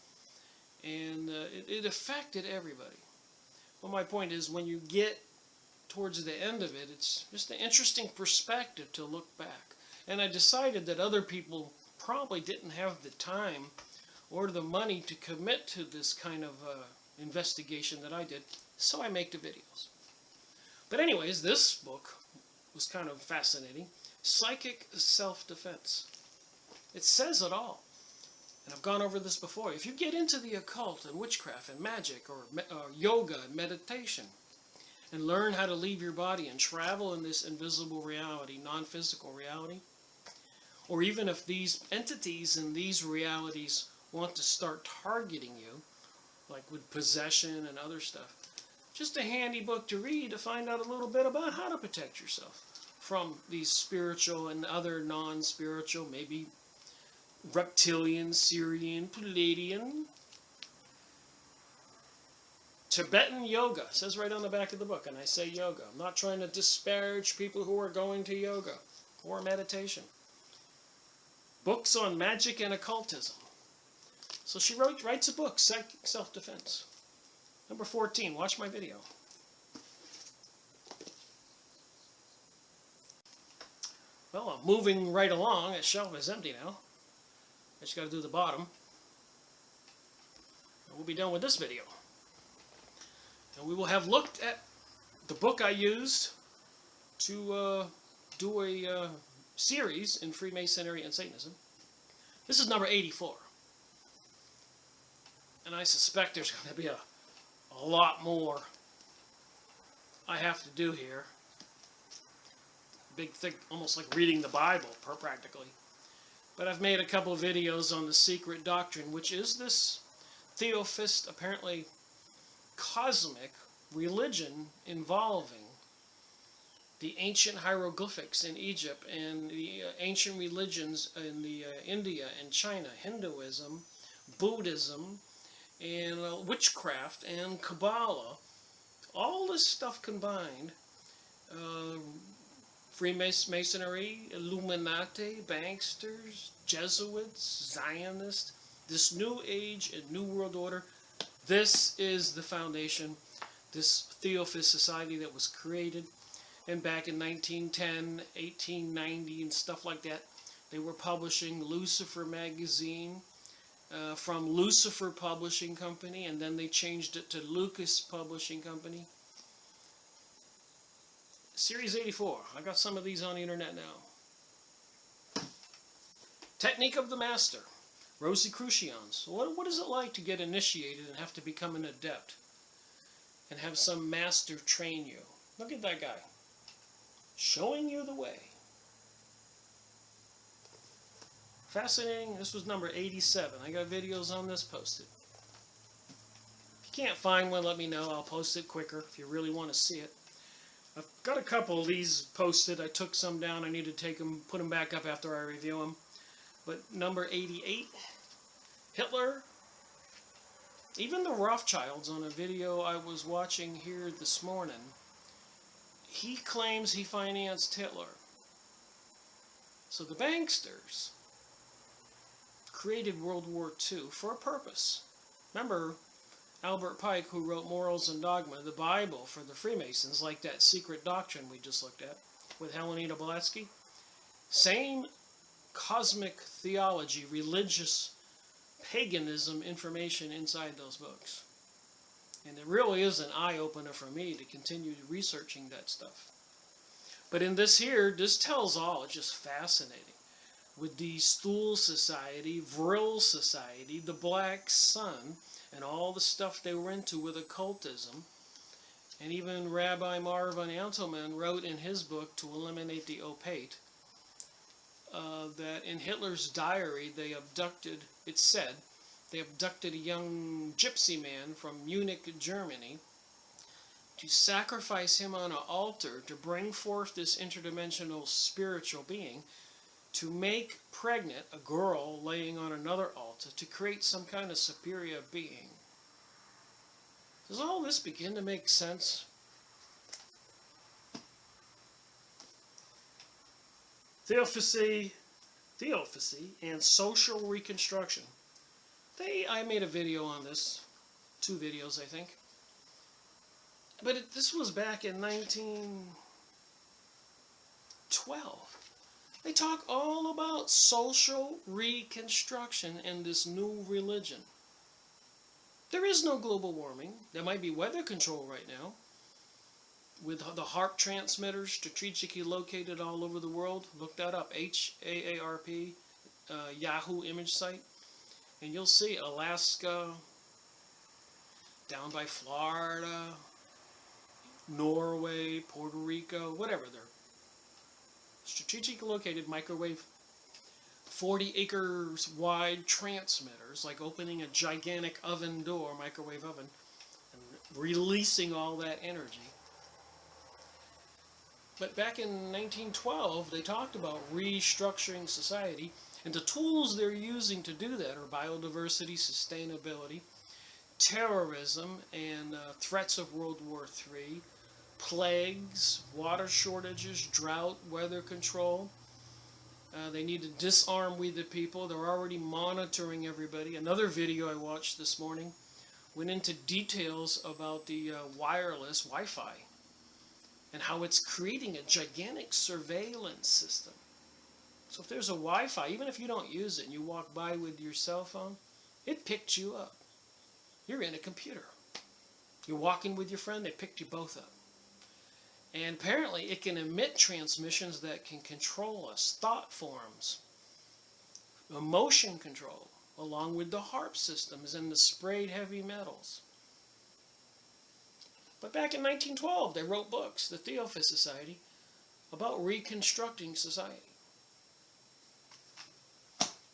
And it affected everybody. But my point is, when you get towards the end of it, it's just an interesting perspective to look back. And I decided that other people probably didn't have the time or the money to commit to this kind of investigation that I did, so I make the videos. But anyways, this book was kind of fascinating. Psychic Self-Defense. It says it all. And I've gone over this before. If you get into the occult and witchcraft and magic or yoga and meditation and learn how to leave your body and travel in this invisible reality, non-physical reality, or even if these entities in these realities want to start targeting you, like with possession and other stuff, just a handy book to read to find out a little bit about how to protect yourself from these spiritual and other non-spiritual, maybe reptilian, Syrian, Palladian, Tibetan yoga. It says right on the back of the book, and I say yoga. I'm not trying to disparage people who are going to yoga or meditation. Books on magic and occultism. So she writes a book, Psychic Self-Defense. Number 14, watch my video. Well, I'm moving right along. That shelf is empty now. I just got to do the bottom. And we'll be done with this video. And we will have looked at the book I used to do a series in Freemasonry and Satanism. This is number 84. And I suspect there's going to be a lot more I have to do here. Big thing, almost like reading the Bible, practically. But I've made a couple of videos on the secret doctrine, which is this theophist, apparently cosmic religion involving the ancient hieroglyphics in Egypt and the ancient religions in the India and China, Hinduism, Buddhism, and witchcraft and Kabbalah, all this stuff combined, Freemasonry, Illuminati, banksters, Jesuits, Zionists, this New Age and New World Order, this is the foundation, this Theophist society that was created. And back in 1910, 1890, and stuff like that, they were publishing Lucifer magazine from Lucifer Publishing Company, and then they changed it to Lucas Publishing Company. Series 84. I got some of these on the internet now. Technique of the Master. Rosicrucians. What is it like to get initiated and have to become an adept? And have some master train you? Look at that guy. Showing you the way. Fascinating. This was number 87. I got videos on this posted. If you can't find one, let me know. I'll post it quicker if you really want to see it. I've got a couple of these posted. I took some down. I need to take them, put them back up after I review them. But number 88, Hitler. Even the Rothschilds, on a video I was watching here this morning, he claims he financed Hitler. So the banksters created World War II for a purpose. Remember, Albert Pike, who wrote Morals and Dogma, the Bible for the Freemasons, like that secret doctrine we just looked at with Helena Blavatsky. Same cosmic theology, religious paganism information inside those books. And it really is an eye-opener for me to continue researching that stuff. But in this here, this tells all. It's just fascinating. With the Stool Society, Vril Society, the Black Sun, and all the stuff they were into with occultism. And even Rabbi Marv von Antelman wrote in his book, To Eliminate the Opate, that in Hitler's diary they abducted, it said, they abducted a young gypsy man from Munich, Germany, to sacrifice him on an altar to bring forth this interdimensional spiritual being, to make pregnant a girl laying on another altar, to create some kind of superior being. Does all this begin to make sense? Theosophy and social reconstruction. I made a video on this, 2 videos I think. But this was back in 1912. They talk all about social reconstruction in this new religion. There is no global warming. There might be weather control right now, with the HAARP transmitters strategically located all over the world. Look that up, HAARP, Yahoo image site. And you'll see Alaska, down by Florida, Norway, Puerto Rico, whatever. They're strategically located microwave, 40 acres wide transmitters, like opening a gigantic oven door, microwave oven, and releasing all that energy. But back in 1912, they talked about restructuring society, and the tools they're using to do that are biodiversity, sustainability, terrorism, and threats of World War III, plagues, water shortages, drought, weather control. They need to disarm we the people. They're already monitoring everybody. Another video I watched this morning went into details about the wireless Wi-Fi and how it's creating a gigantic surveillance system. So if there's a Wi-Fi, even if you don't use it and you walk by with your cell phone, it picked you up. You're in a computer. You're walking with your friend, they picked you both up. And apparently it can emit transmissions that can control us, thought forms, emotion control, along with the HAARP systems and the sprayed heavy metals. But back in 1912, they wrote books, the Theophist Society, about reconstructing society.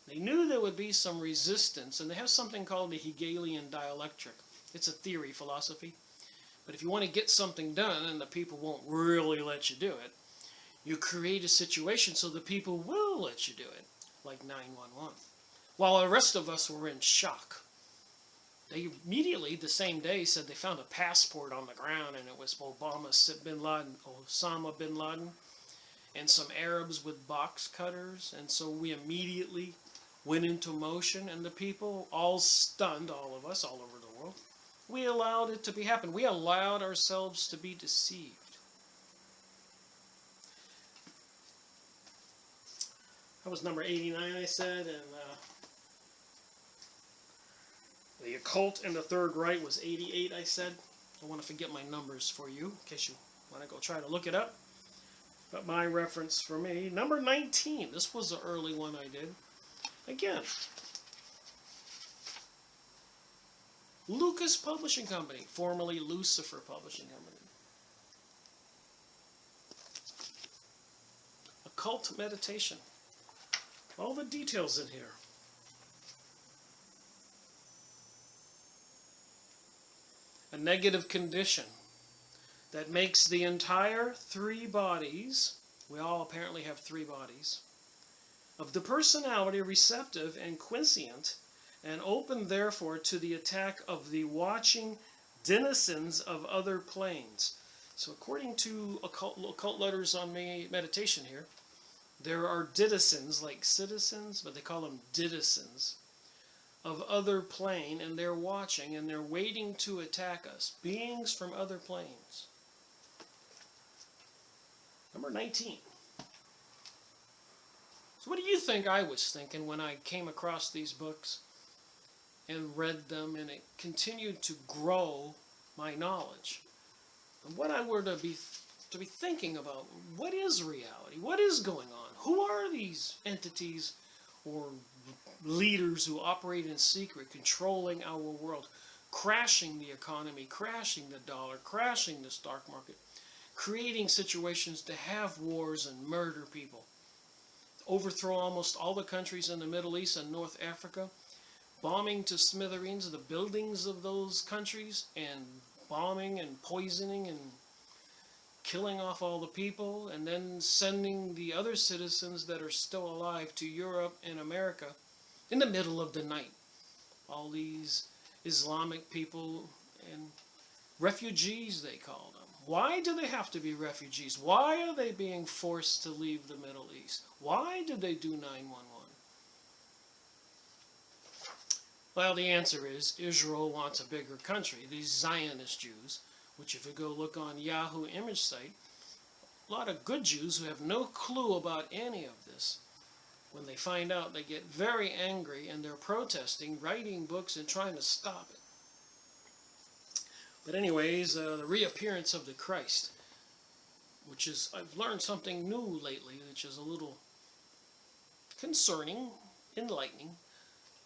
They knew there would be some resistance, and they have something called the Hegelian dialectic. It's a theory, philosophy. But if you want to get something done and the people won't really let you do it, you create a situation so the people will let you do it, like 9/11. While the rest of us were in shock. They immediately, the same day, said they found a passport on the ground, and it was Osama bin Laden, and some Arabs with box cutters. And so we immediately went into motion, and the people, all stunned, all of us, all over the world, we allowed it to be happen. We allowed ourselves to be deceived. That was number 89, I said, and the occult in the Third Reich was 88, I said. I want to forget my numbers for you, in case you want to go try to look it up. But my reference for me, number 19. This was the early one I did. Again, Lucas Publishing Company, formerly Lucifer Publishing Company. Occult meditation. All the details in here. A negative condition that makes the entire three bodies, we all apparently have three bodies, of the personality receptive and quiescent, and open therefore to the attack of the watching denizens of other planes. So according to occult letters on meditation here, there are denizens, like citizens, but they call them denizens, of other plane, and they're watching, and they're waiting to attack us. Beings from other planes. Number 19. So what do you think I was thinking when I came across these books and read them, and it continued to grow my knowledge? And what I were to be thinking about, what is reality? What is going on? Who are these entities or leaders who operate in secret, controlling our world, crashing the economy, crashing the dollar, crashing the stock market, creating situations to have wars and murder people, overthrow almost all the countries in the Middle East and North Africa, bombing to smithereens the buildings of those countries, and bombing and poisoning and killing off all the people, and then sending the other citizens that are still alive to Europe and America in the middle of the night. All these Islamic people and refugees, they call them. Why do they have to be refugees? Why are they being forced to leave the Middle East? Why did they do 9/11? Well, the answer is Israel wants a bigger country. These Zionist Jews, which if you go look on Yahoo image site, a lot of good Jews who have no clue about any of this, when they find out, they get very angry, and they're protesting, writing books, and trying to stop it. But anyways, the reappearance of the Christ, which is, I've learned something new lately, which is a little concerning, enlightening.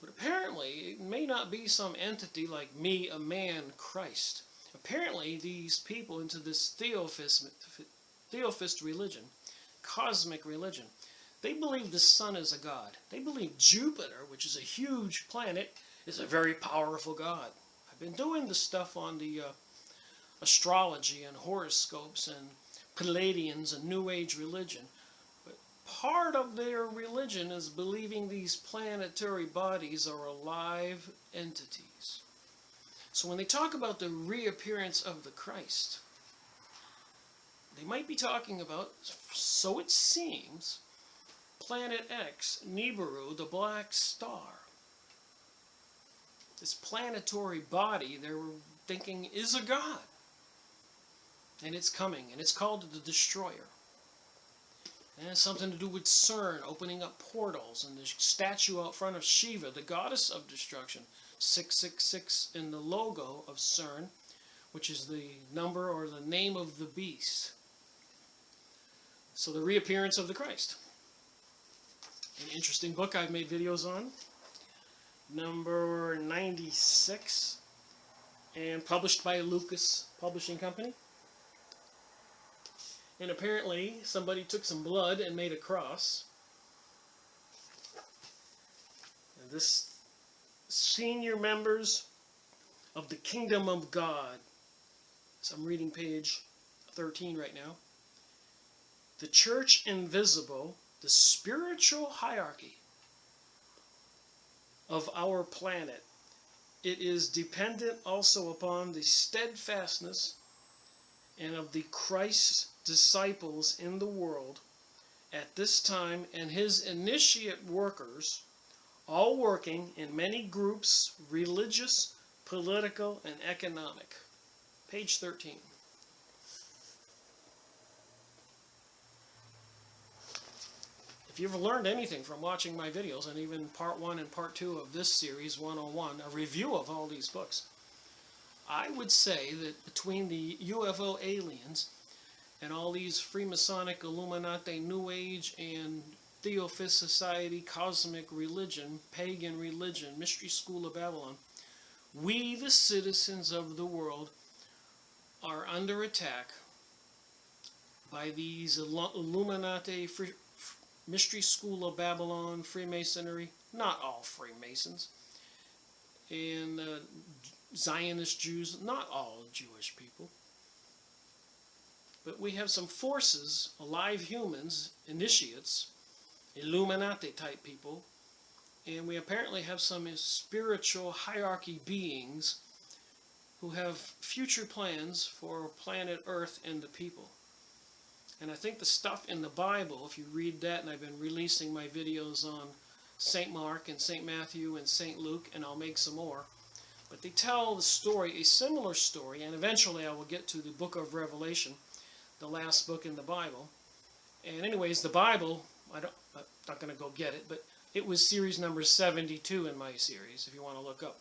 But apparently, it may not be some entity like me, a man, Christ. Apparently, these people into this theophist religion, cosmic religion, they believe the sun is a god. They believe Jupiter, which is a huge planet, is a very powerful god. I've been doing this stuff on the astrology and horoscopes and Palladians and New Age religion. But part of their religion is believing these planetary bodies are alive entities. So when they talk about the reappearance of the Christ, they might be talking about, so it seems, Planet X, Nibiru, the black star. This planetary body they're thinking is a god. And it's coming, and it's called the Destroyer. And it has something to do with CERN opening up portals, and the statue out front of Shiva, the goddess of destruction, 666 in the logo of CERN, which is the number or the name of the beast. So the reappearance of the Christ. An interesting book I've made videos on. Number 96, and published by Lucas Publishing Company. And apparently somebody took some blood and made a cross. And this senior members of the Kingdom of God. So I'm reading page 13 right now. The Church Invisible, the spiritual hierarchy of our planet, It is dependent also upon the steadfastness and of the Christ's disciples in the world at this time and his initiate workers, all working in many groups, religious, political, and economic. Page 13. If you've learned anything from watching my videos, and even part 1 and part 2 of this series 101, a review of all these books, I would say that between the UFO aliens and all these Freemasonic, Illuminati, New Age, and Theophist Society, cosmic religion, pagan religion, mystery school of Babylon, we, the citizens of the world, are under attack by these Illuminati, mystery school of Babylon, Freemasonry, not all Freemasons, and Zionist Jews, not all Jewish people. But we have some forces, alive humans, initiates, Illuminati type people, and we apparently have some spiritual hierarchy beings who have future plans for planet Earth and the people. And I think the stuff in the Bible, if you read that, and I've been releasing my videos on St. Mark and St. Matthew and St. Luke, and I'll make some more. But they tell the story, a similar story, and eventually I will get to the book of Revelation, the last book in the Bible. And anyways, the Bible, I'm not going to go get it, but it was series number 72 in my series, if you want to look up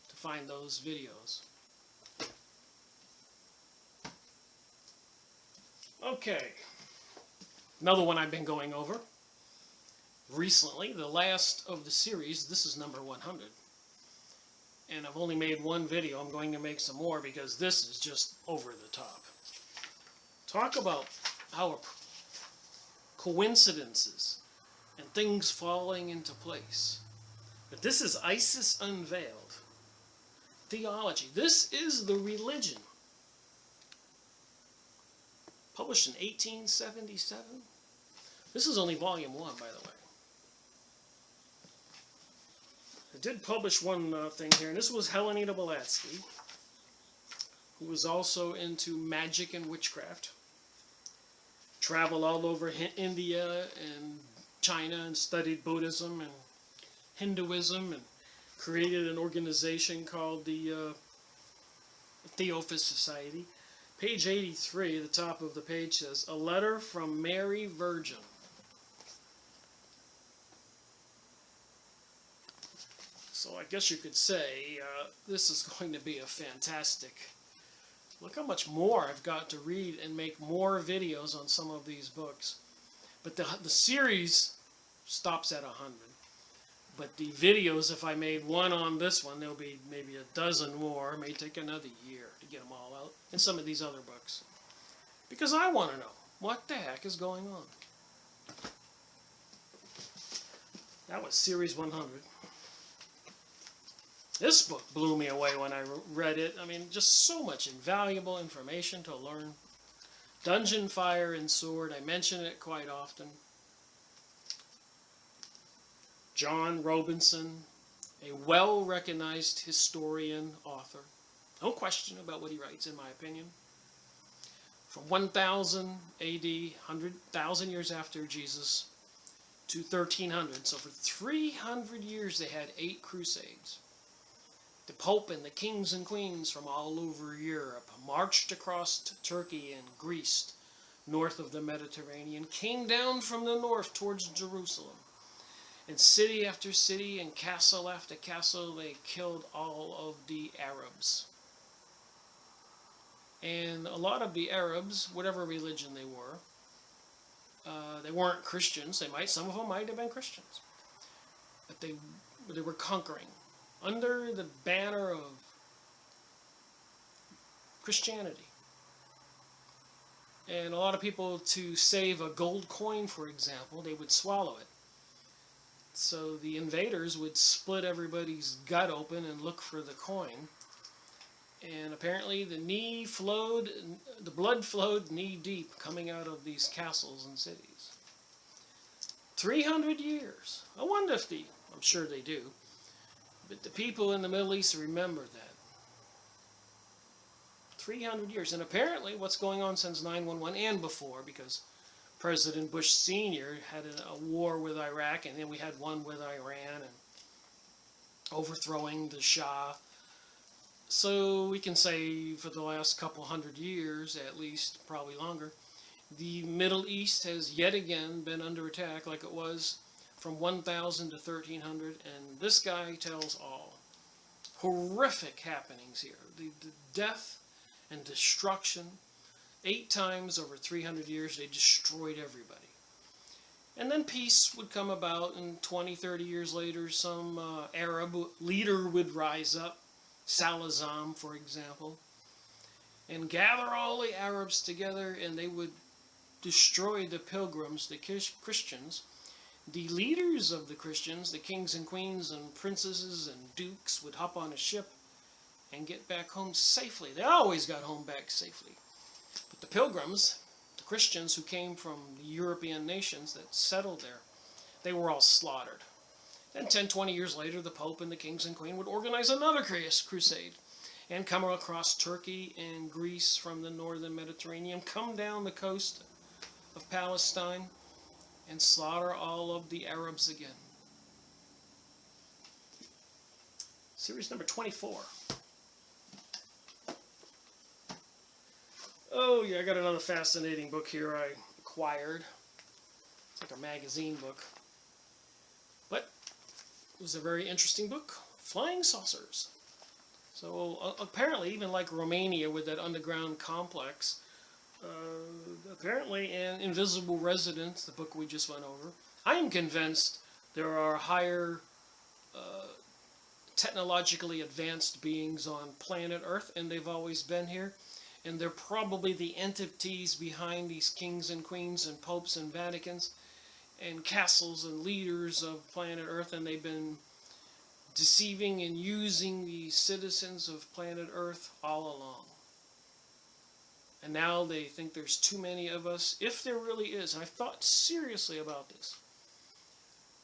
to find those videos. Okay, another one I've been going over recently, the last of the series. This is number 100. And I've only made one video. I'm going to make some more because this is just over the top. Talk about how coincidences and things falling into place. But this is ISIS Unveiled. Theology. This is the religion. Published in 1877. This is only volume 1, by the way. I did publish one thing here, and this was Helenita Blavatsky, who was also into magic and witchcraft. Traveled all over India and China and studied Buddhism and Hinduism and created an organization called the Theophist Society. Page 83, the top of the page says, "A letter from Mary Virgin." So I guess you could say this is going to be a fantastic... Look how much more I've got to read and make more videos on some of these books. But the series stops at 100. But the videos, if I made one on this one, there'll be maybe a dozen more. It may take another year to get them all out. And some of these other books. Because I want to know what the heck is going on. That was series 100. This book blew me away when I read it. I mean, just so much invaluable information to learn. Dungeon, Fire, and Sword. I mention it quite often. John Robinson, a well-recognized historian, author. No question about what he writes, in my opinion. From 1000 AD, 100,000 years after Jesus, to 1300. So for 300 years they had 8 crusades. The Pope and the kings and queens from all over Europe marched across Turkey and Greece, north of the Mediterranean, came down from the north towards Jerusalem. And city after city and castle after castle, they killed all of the Arabs. And a lot of the Arabs, whatever religion they weren't Christians. Some of them might have been Christians. But they were conquering under the banner of Christianity. And a lot of people, to save a gold coin, for example, they would swallow it. So the invaders would split everybody's gut open and look for the coin. And apparently the blood flowed knee deep coming out of these castles and cities. 300 years. I wonder if I'm sure they do. But the people in the Middle East remember that. 300 years. And apparently what's going on since 9/11 and before, because President Bush Sr. had a war with Iraq, and then we had one with Iran, and overthrowing the Shah. So we can say for the last couple hundred years, at least, probably longer, the Middle East has yet again been under attack like it was from 1000 to 1300, and this guy tells all. Horrific happenings here. The death and destruction. 8 times over 300 years, they destroyed everybody. And then peace would come about, and 20, 30 years later, some Arab leader would rise up, Salazam, for example, and gather all the Arabs together, and they would destroy the pilgrims, the Christians. The leaders of the Christians, the kings and queens and princesses and dukes, would hop on a ship and get back home safely. They always got home back safely. But the pilgrims, the Christians who came from the European nations that settled there, they were all slaughtered. Then 10, 20 years later, the Pope and the kings and queen would organize another crusade and come across Turkey and Greece from the northern Mediterranean, come down the coast of Palestine, and slaughter all of the Arabs again. Series number 24. Oh yeah, I got another fascinating book here I acquired. It's like a magazine book. But it was a very interesting book. Flying Saucers. So apparently, even like Romania with that underground complex, apparently an invisible residence, the book we just went over. I am convinced there are higher technologically advanced beings on planet Earth, and they've always been here. And they're probably the entities behind these kings and queens and popes and Vaticans and castles and leaders of planet Earth, and they've been deceiving and using the citizens of planet Earth all along. And now they think there's too many of us, if there really is. And I've thought seriously about this.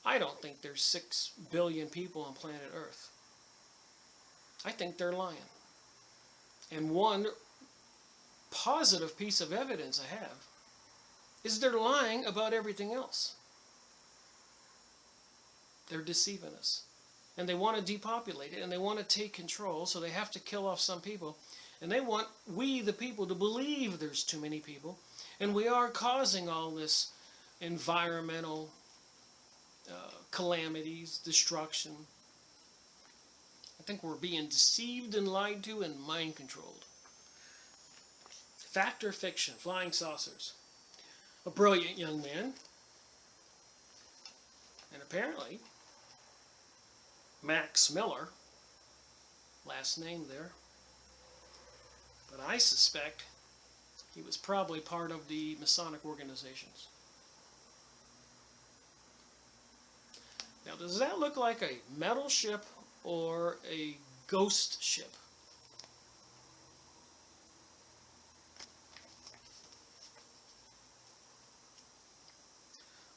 I don't think there's 6 billion people on planet Earth. I think they're lying. And one positive piece of evidence I have is they're lying about everything else. They're deceiving us. And they want to depopulate it, and they want to take control, so they have to kill off some people. And they want we, the people, to believe there's too many people. And we are causing all this environmental calamities, destruction. I think we're being deceived and lied to and mind controlled. Fact or fiction? Flying Saucers. A brilliant young man. And apparently, Max Miller, last name there, but I suspect he was probably part of the Masonic organizations. Now, does that look like a metal ship or a ghost ship?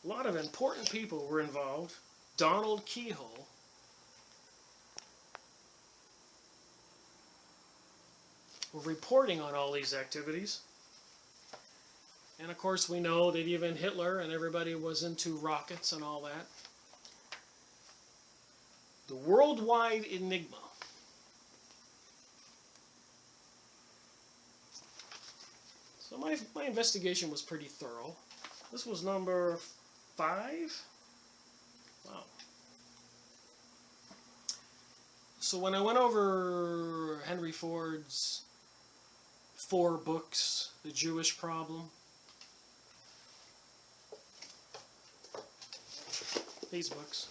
A lot of important people were involved. Donald Keyhole, were reporting on all these activities. And of course we know that even Hitler and everybody was into rockets and all that. The worldwide enigma. So my investigation was pretty thorough. This was number 5. Wow. So when I went over Henry Ford's 4 books, The Jewish Problem, these books,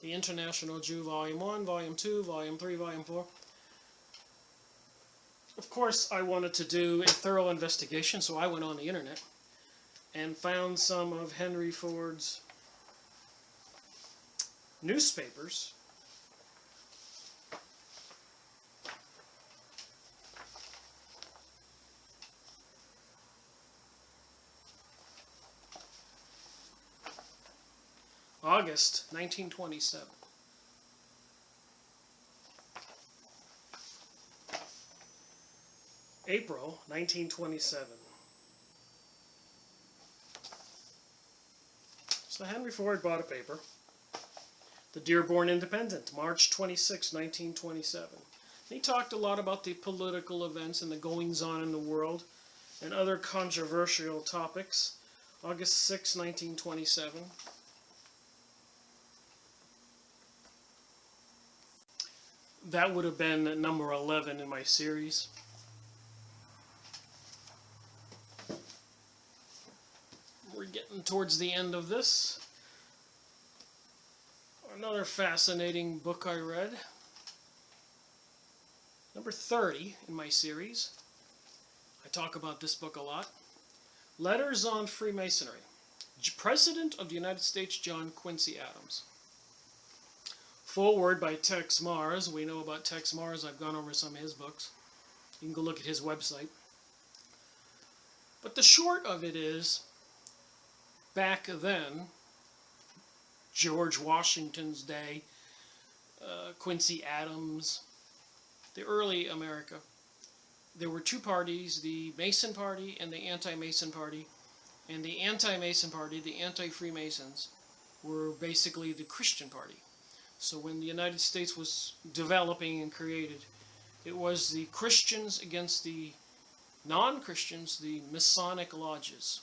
The International Jew, Volume 1, Volume 2, Volume 3, Volume 4. Of course, I wanted to do a thorough investigation, so I went on the internet and found some of Henry Ford's newspapers. August 1927. April 1927. So Henry Ford bought a paper. The Dearborn Independent, March 26, 1927. He talked a lot about the political events and the goings-on in the world and other controversial topics. August 6, 1927. That would have been number 11 in my series. We're getting towards the end of this. Another fascinating book I read. Number 30 in my series. I talk about this book a lot. Letters on Freemasonry. President of the United States, John Quincy Adams. Foreword by Tex Mars. We know about Tex Mars. I've gone over some of his books. You can go look at his website. But the short of it is, back then, George Washington's day, Quincy Adams, the early America, there were two parties, the Mason Party and the Anti-Mason Party. And the Anti-Mason Party, the Anti-Freemasons, were basically the Christian Party. So when the United States was developing and created, it was the Christians against the non-Christians, the Masonic lodges.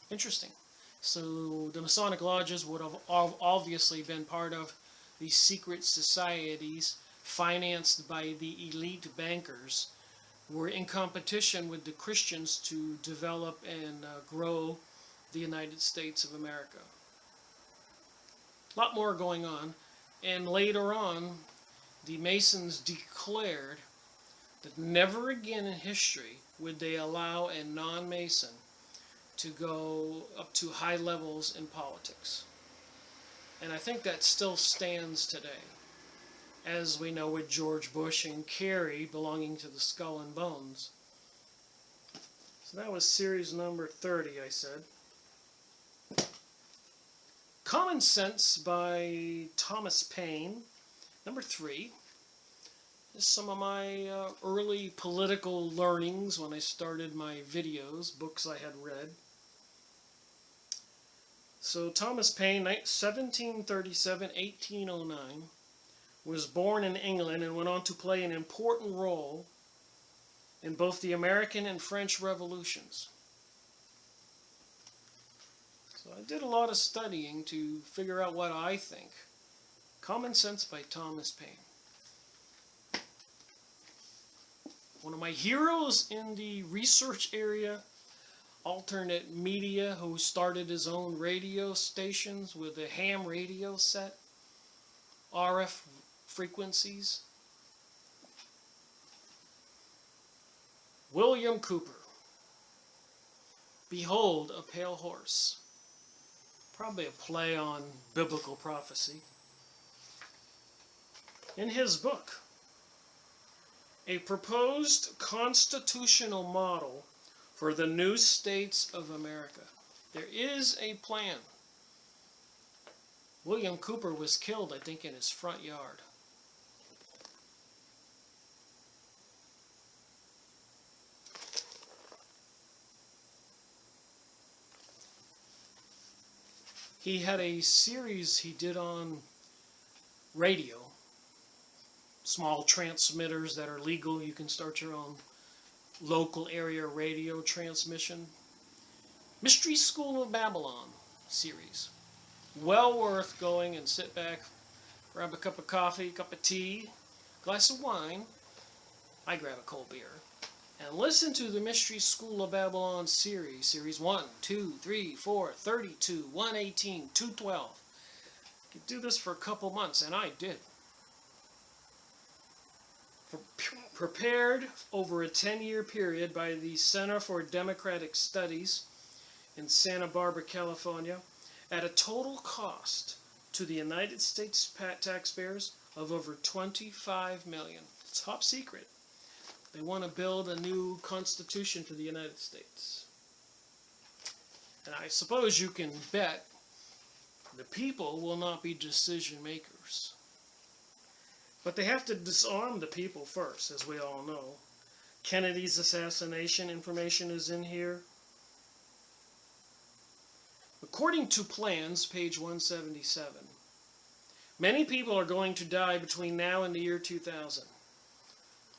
Interesting. So the Masonic lodges would have obviously been part of the secret societies financed by the elite bankers, were in competition with the Christians to develop and grow the United States of America. A lot more going on. And later on, the Masons declared that never again in history would they allow a non-Mason to go up to high levels in politics. And I think that still stands today, as we know with George Bush and Kerry belonging to the Skull and Bones. So that was series number 30, I said. Common Sense by Thomas Paine, number 3. This is some of my early political learnings when I started my videos, books I had read. So Thomas Paine, 1737-1809, was born in England and went on to play an important role in both the American and French revolutions. So I did a lot of studying to figure out what I think. Common Sense by Thomas Paine. One of my heroes in the research area, alternate media, who started his own radio stations with a ham radio set, RF frequencies. William Cooper. Behold a Pale Horse. Probably a play on biblical prophecy. In his book, A Proposed Constitutional Model for the New States of America. There is a plan. William Cooper was killed, I think, in his front yard. He had a series he did on radio. Small transmitters that are legal. You can start your own local area radio transmission. Mystery School of Babylon series. Well worth going and sit back, grab a cup of coffee, cup of tea, glass of wine. I grab a cold beer. And listen to the Mystery School of Babylon series. Series 1, 2, 3, 4, 32, 118, 212. You could do this for a couple months, and I did. Prepared over a 10-year period by the Center for Democratic Studies in Santa Barbara, California, at a total cost to the United States taxpayers of over $25 million. It's top secret. They want to build a new constitution for the United States. And I suppose you can bet the people will not be decision makers. But they have to disarm the people first, as we all know. Kennedy's assassination information is in here. According to plans, page 177, many people are going to die between now and the year 2000.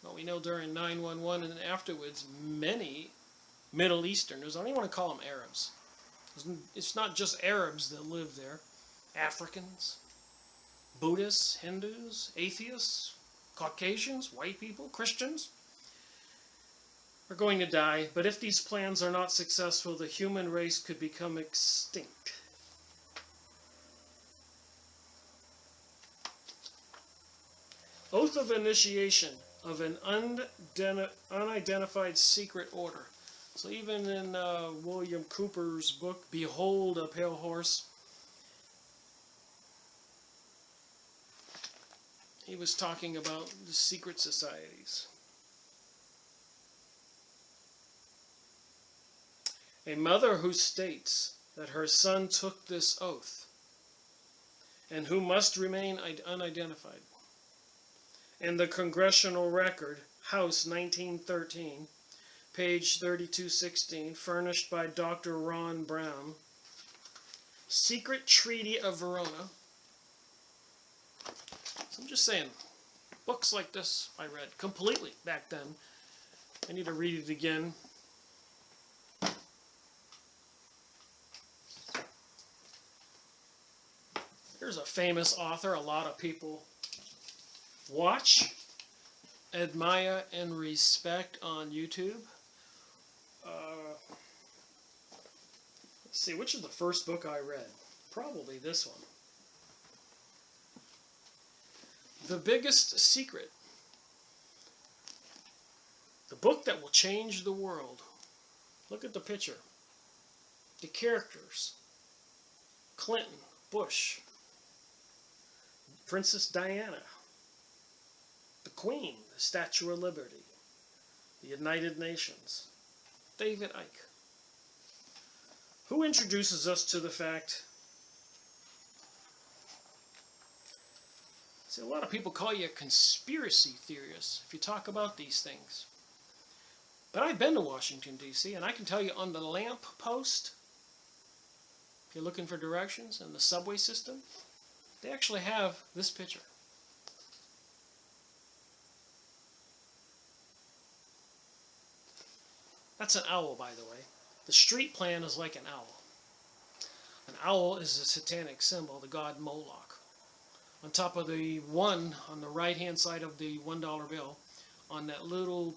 Well, we know during 9/11 and afterwards, many Middle Easterners, I don't even want to call them Arabs. It's not just Arabs that live there. Africans, Buddhists, Hindus, atheists, Caucasians, white people, Christians are going to die. But if these plans are not successful, the human race could become extinct. Oath of initiation of an unidentified secret order. So even in William Cooper's book, Behold a Pale Horse, he was talking about the secret societies. A mother who states that her son took this oath and who must remain unidentified. In the Congressional Record, House 1913, page 3216, furnished by Dr. Ron Brown, Secret Treaty of Verona. So I'm just saying, books like this I read completely back then. I need to read it again. Here's a famous author a lot of people watch, admire, and respect on YouTube. Let's see, which is the first book I read? Probably this one. The Biggest Secret. The book that will change the world. Look at the picture. The characters. Clinton, Bush, Princess Diana, the Queen, the Statue of Liberty, the United Nations, David Icke. Who introduces us to the fact? See, a lot of people call you a conspiracy theorist if you talk about these things. But I've been to Washington, D.C., and I can tell you on the lamp post, if you're looking for directions, in the subway system, they actually have this picture. That's an owl, by the way. The street plan is like an owl. An owl is a satanic symbol, the god Moloch. On top of the one on the right-hand side of the $1 bill, on that little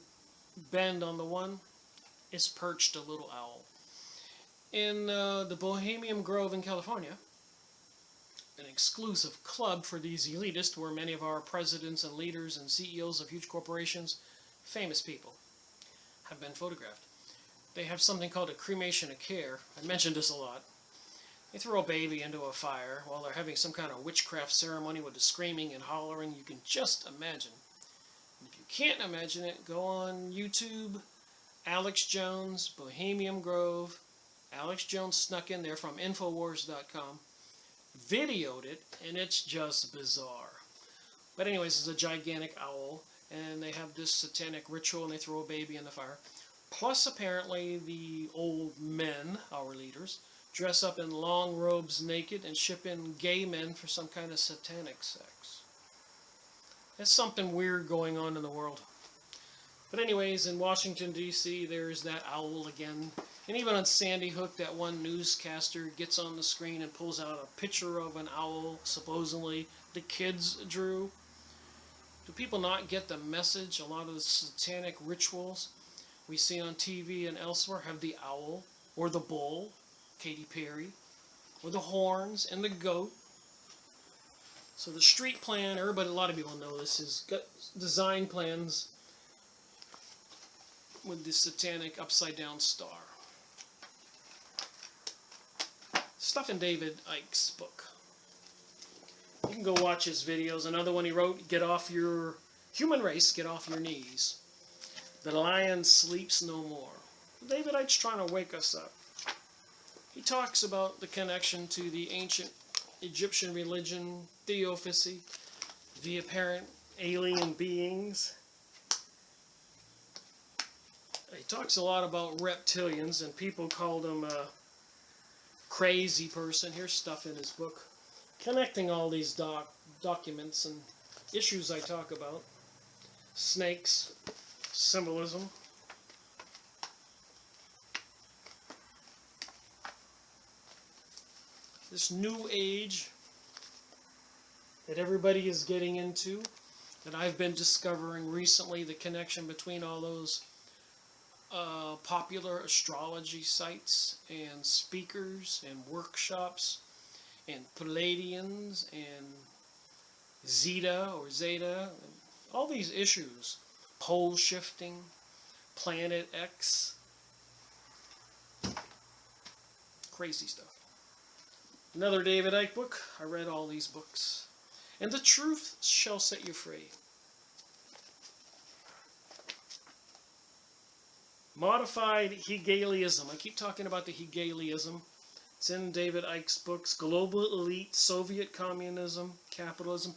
bend on the one, is perched a little owl. In the Bohemian Grove in California, an exclusive club for these elitists where many of our presidents and leaders and CEOs of huge corporations, famous people, have been photographed. They have something called a cremation of care. I mentioned this a lot. They throw a baby into a fire while they're having some kind of witchcraft ceremony with the screaming and hollering. You can just imagine. And if you can't imagine it, go on YouTube, Alex Jones, Bohemian Grove. Alex Jones snuck in there from Infowars.com. Videoed it, and it's just bizarre. But anyways, it's a gigantic owl, and they have this satanic ritual, and they throw a baby in the fire. Plus, apparently, the old men, our leaders, dress up in long robes naked and ship in gay men for some kind of satanic sex. There's something weird going on in the world. But anyways, in Washington, D.C., there's that owl again. And even on Sandy Hook, that one newscaster gets on the screen and pulls out a picture of an owl, supposedly the kids drew. Do people not get the message? A lot of the satanic rituals we see on TV and elsewhere have the owl, or the bull, Katy Perry, or the horns and the goat. So the street plan, everybody, a lot of people know this, is design plans with the satanic upside down star. Stuff in David Icke's book. You can go watch his videos. Another one he wrote, Get Off Your Human Race, Get Off Your Knees. The Lion Sleeps No More. David Icke's trying to wake us up. He talks about the connection to the ancient Egyptian religion, theosophy, the apparent alien beings. He talks a lot about reptilians, and people called him a crazy person. Here's stuff in his book connecting all these documents and issues I talk about. Snakes, symbolism. This new age that everybody is getting into, that I've been discovering recently, the connection between all those popular astrology sites and speakers and workshops and Palladians and Zeta or Zeta, all these issues, pole shifting, Planet X, crazy stuff. Another David Icke book. I read all these books. And the truth shall set you free. Modified Hegelianism. I keep talking about the Hegelianism. It's in David Icke's books. Global Elite, Soviet Communism, Capitalism.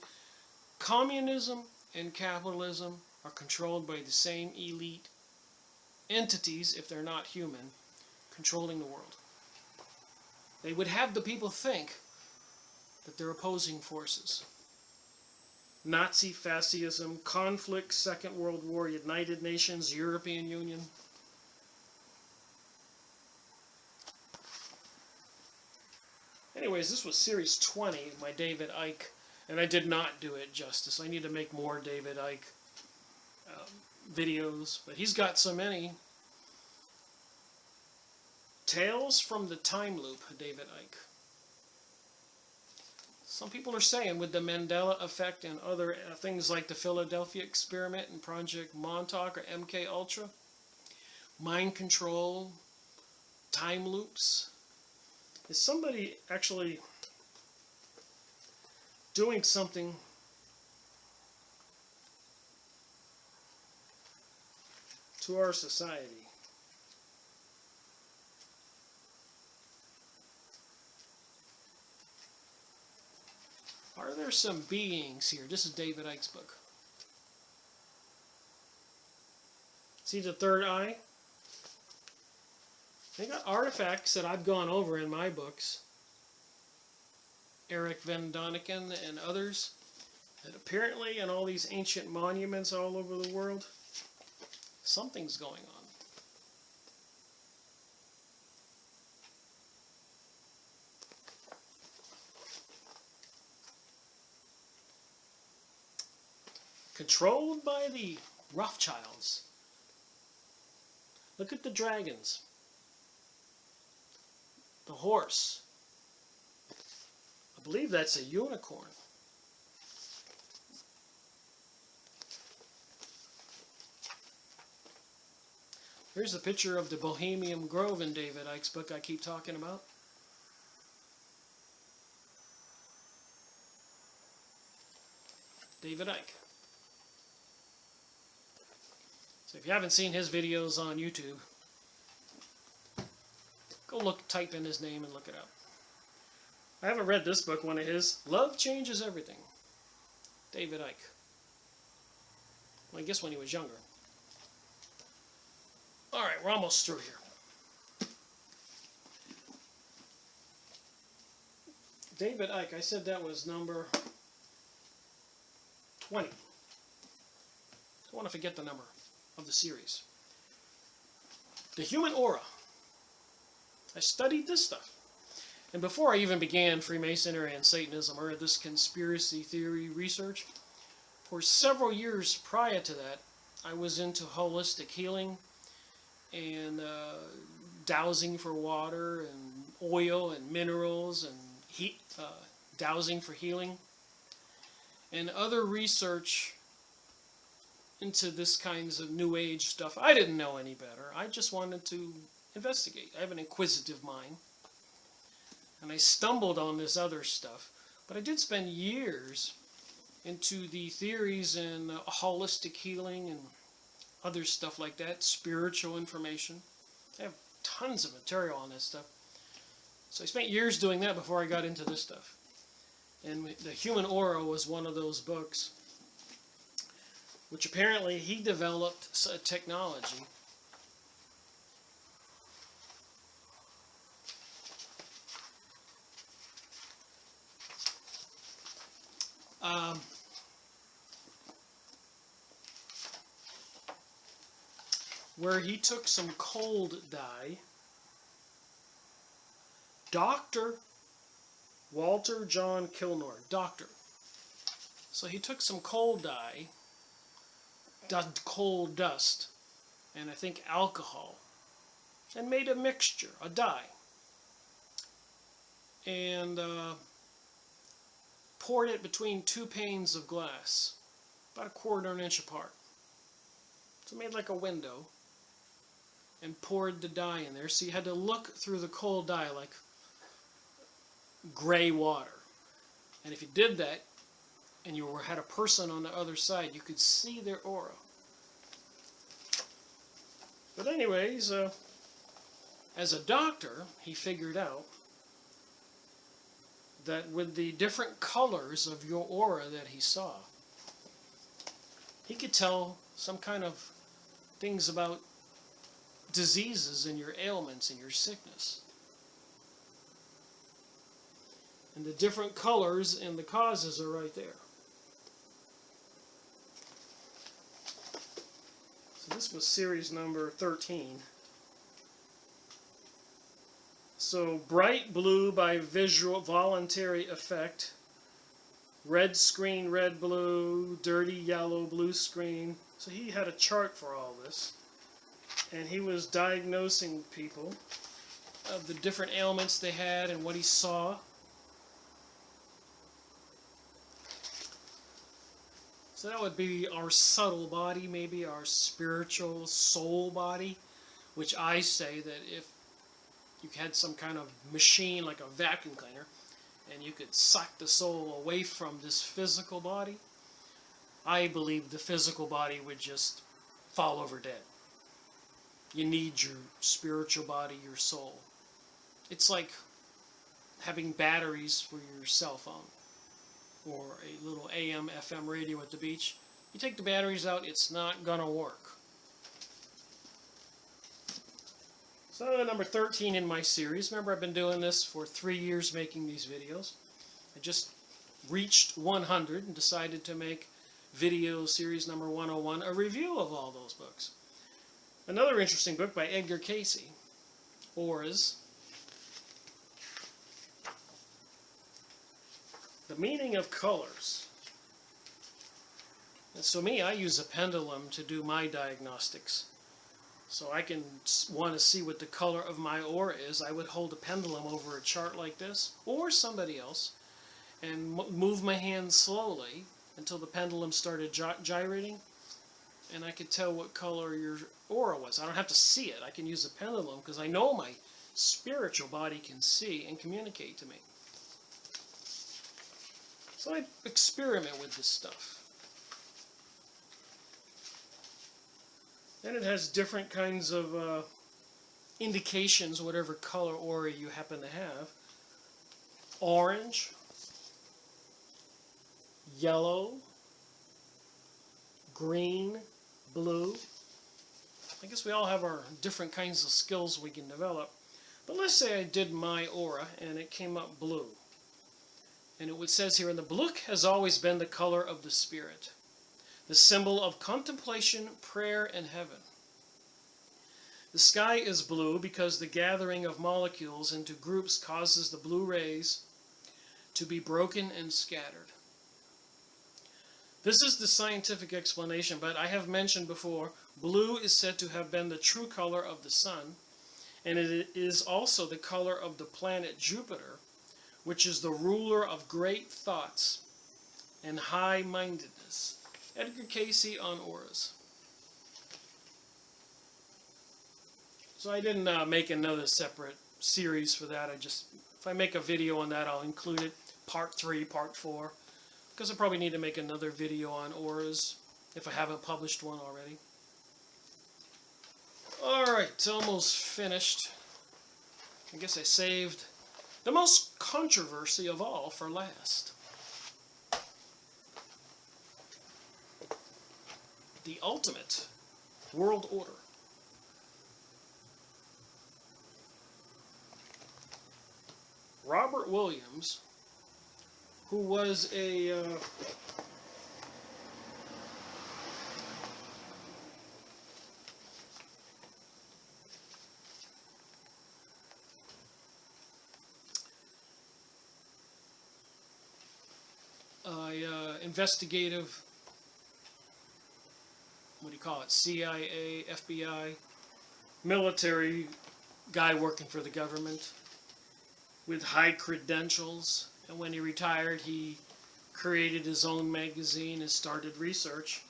Communism and capitalism are controlled by the same elite entities, if they're not human, controlling the world. They would have the people think that they're opposing forces. Nazi fascism, conflict, Second World War, United Nations, European Union. Anyways, this was series 20, my David Icke, and I did not do it justice. I need to make more David Icke videos, but he's got so many. Tales from the Time Loop, David Icke. Some people are saying with the Mandela effect and other things like the Philadelphia experiment and Project Montauk or MK Ultra, mind control, time loops, is somebody actually doing something to our society? Are there some beings here? This is David Icke's book. See the third eye? They got artifacts that I've gone over in my books. Eric Van Doniken and others. And apparently in all these ancient monuments all over the world, something's going on. Controlled by the Rothschilds. Look at the dragons. The horse. I believe that's a unicorn. Here's a picture of the Bohemian Grove in David Icke's book I keep talking about. David Icke. So if you haven't seen his videos on YouTube, go type in his name and look it up. I haven't read this book, one of his. Love Changes Everything. David Icke. Well, I guess when he was younger. Alright, we're almost through here. David Icke, I said that was number 20. I don't want to forget the number of the series. The human aura. I studied this stuff. And before I even began Freemasonry and Satanism or this conspiracy theory research, for several years prior to that, I was into holistic healing and dowsing for water and oil and minerals and heat, dowsing for healing, and other research into this kinds of new age stuff. I didn't know any better. I just wanted to investigate. I have an inquisitive mind. And I stumbled on this other stuff. But I did spend years into the theories and holistic healing and other stuff like that, spiritual information. I have tons of material on this stuff. So I spent years doing that before I got into this stuff. And The Human Aura was one of those books, which apparently he developed a technology where he took some cold dye. Dr. Walter John Kilnor, doctor. So he took some coal dye, coal dust, and I think alcohol, and made a mixture, a dye, and poured it between two panes of glass, about 1/4 inch apart. So made like a window, and poured the dye in there. So you had to look through the coal dye like gray water. And if you did that, and you had a person on the other side, you could see their aura. But anyways, as a doctor, he figured out that with the different colors of your aura that he saw, he could tell some kind of things about diseases and your ailments and your sickness. And the different colors and the causes are right there. So this was series number 13. So bright blue by visual voluntary effect, red screen, red blue, dirty yellow, blue screen. So he had a chart for all this, and he was diagnosing people of the different ailments they had and what he saw. So that would be our subtle body, maybe our spiritual soul body, which I say that if you had some kind of machine like a vacuum cleaner and you could suck the soul away from this physical body, I believe the physical body would just fall over dead. You need your spiritual body, your soul. It's like having batteries for your cell phone or a little AM, FM radio at the beach. You take the batteries out, it's not going to work. So number 13 in my series. Remember, I've been doing this for 3 years, making these videos. I just reached 100 and decided to make video series number 101, a review of all those books. Another interesting book by Edgar Cayce, Auras. The meaning of colors. And so I use a pendulum to do my diagnostics. So I can want to see what the color of my aura is. I would hold a pendulum over a chart like this, or somebody else, and move my hand slowly until the pendulum started gyrating, and I could tell what color your aura was. I don't have to see it. I can use a pendulum because I know my spiritual body can see and communicate to me. So I experiment with this stuff. And it has different kinds of indications, whatever color aura you happen to have. Orange, yellow, green, blue. I guess we all have our different kinds of skills we can develop. But let's say I did my aura and it came up blue. And it says here, and the blue has always been the color of the spirit, the symbol of contemplation, prayer, and heaven. The sky is blue because the gathering of molecules into groups causes the blue rays to be broken and scattered. This is the scientific explanation, but I have mentioned before, blue is said to have been the true color of the sun, and it is also the color of the planet Jupiter, which is the ruler of great thoughts and high-mindedness. Edgar Cayce on auras. So I didn't make another separate series for that. If I make a video on that, I'll include it, part 3, part 4, because I probably need to make another video on auras if I haven't published one already. Alright, almost finished. I guess I saved the most controversy of all for last. The ultimate world order. Robert Williams who was a investigative, what do you call it, CIA, FBI, military guy working for the government with high credentials. And when he retired, he created his own magazine and started research.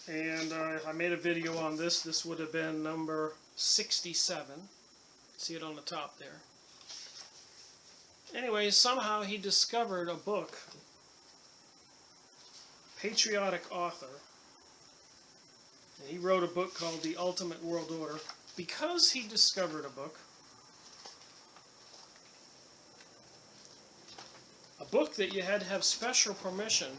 And I made a video on this. This would have been number 67. See it on the top there. Anyway, somehow he discovered a book, patriotic author, and he wrote a book called The Ultimate World Order. Because he discovered a book that you had to have special permission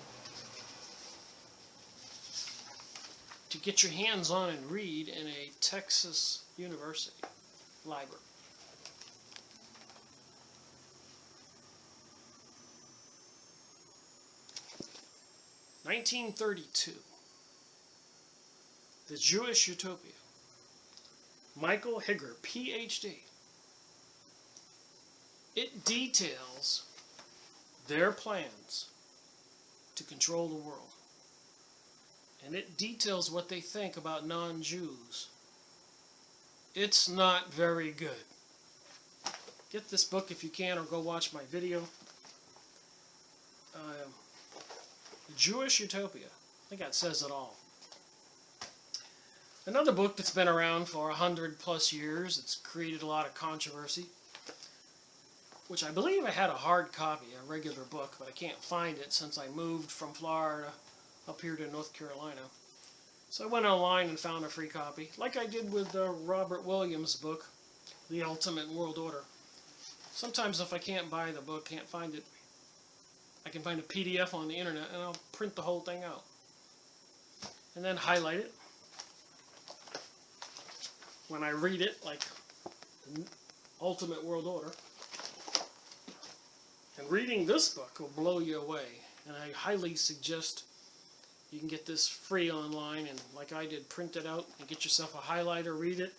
to get your hands on and read in a Texas university library. (1932), The Jewish Utopia. Michael Higger, Ph.D. It details their plans to control the world. And it details what they think about non-Jews. It's not very good. Get this book if you can, or go watch my video. The Jewish Utopia. I think that says it all. Another book that's been around for 100+ years. It's created a lot of controversy, which I believe I had a hard copy, a regular book, but I can't find it since I moved from Florida up here to North Carolina. So I went online and found a free copy, like I did with Robert Williams' book, The Ultimate World Order. Sometimes if I can't buy the book, can't find it, I can find a PDF on the internet and I'll print the whole thing out. And then highlight it. When I read it, like The Ultimate World Order. And reading this book will blow you away. And I highly suggest you can get this free online, and like I did, print it out and get yourself a highlighter, read it.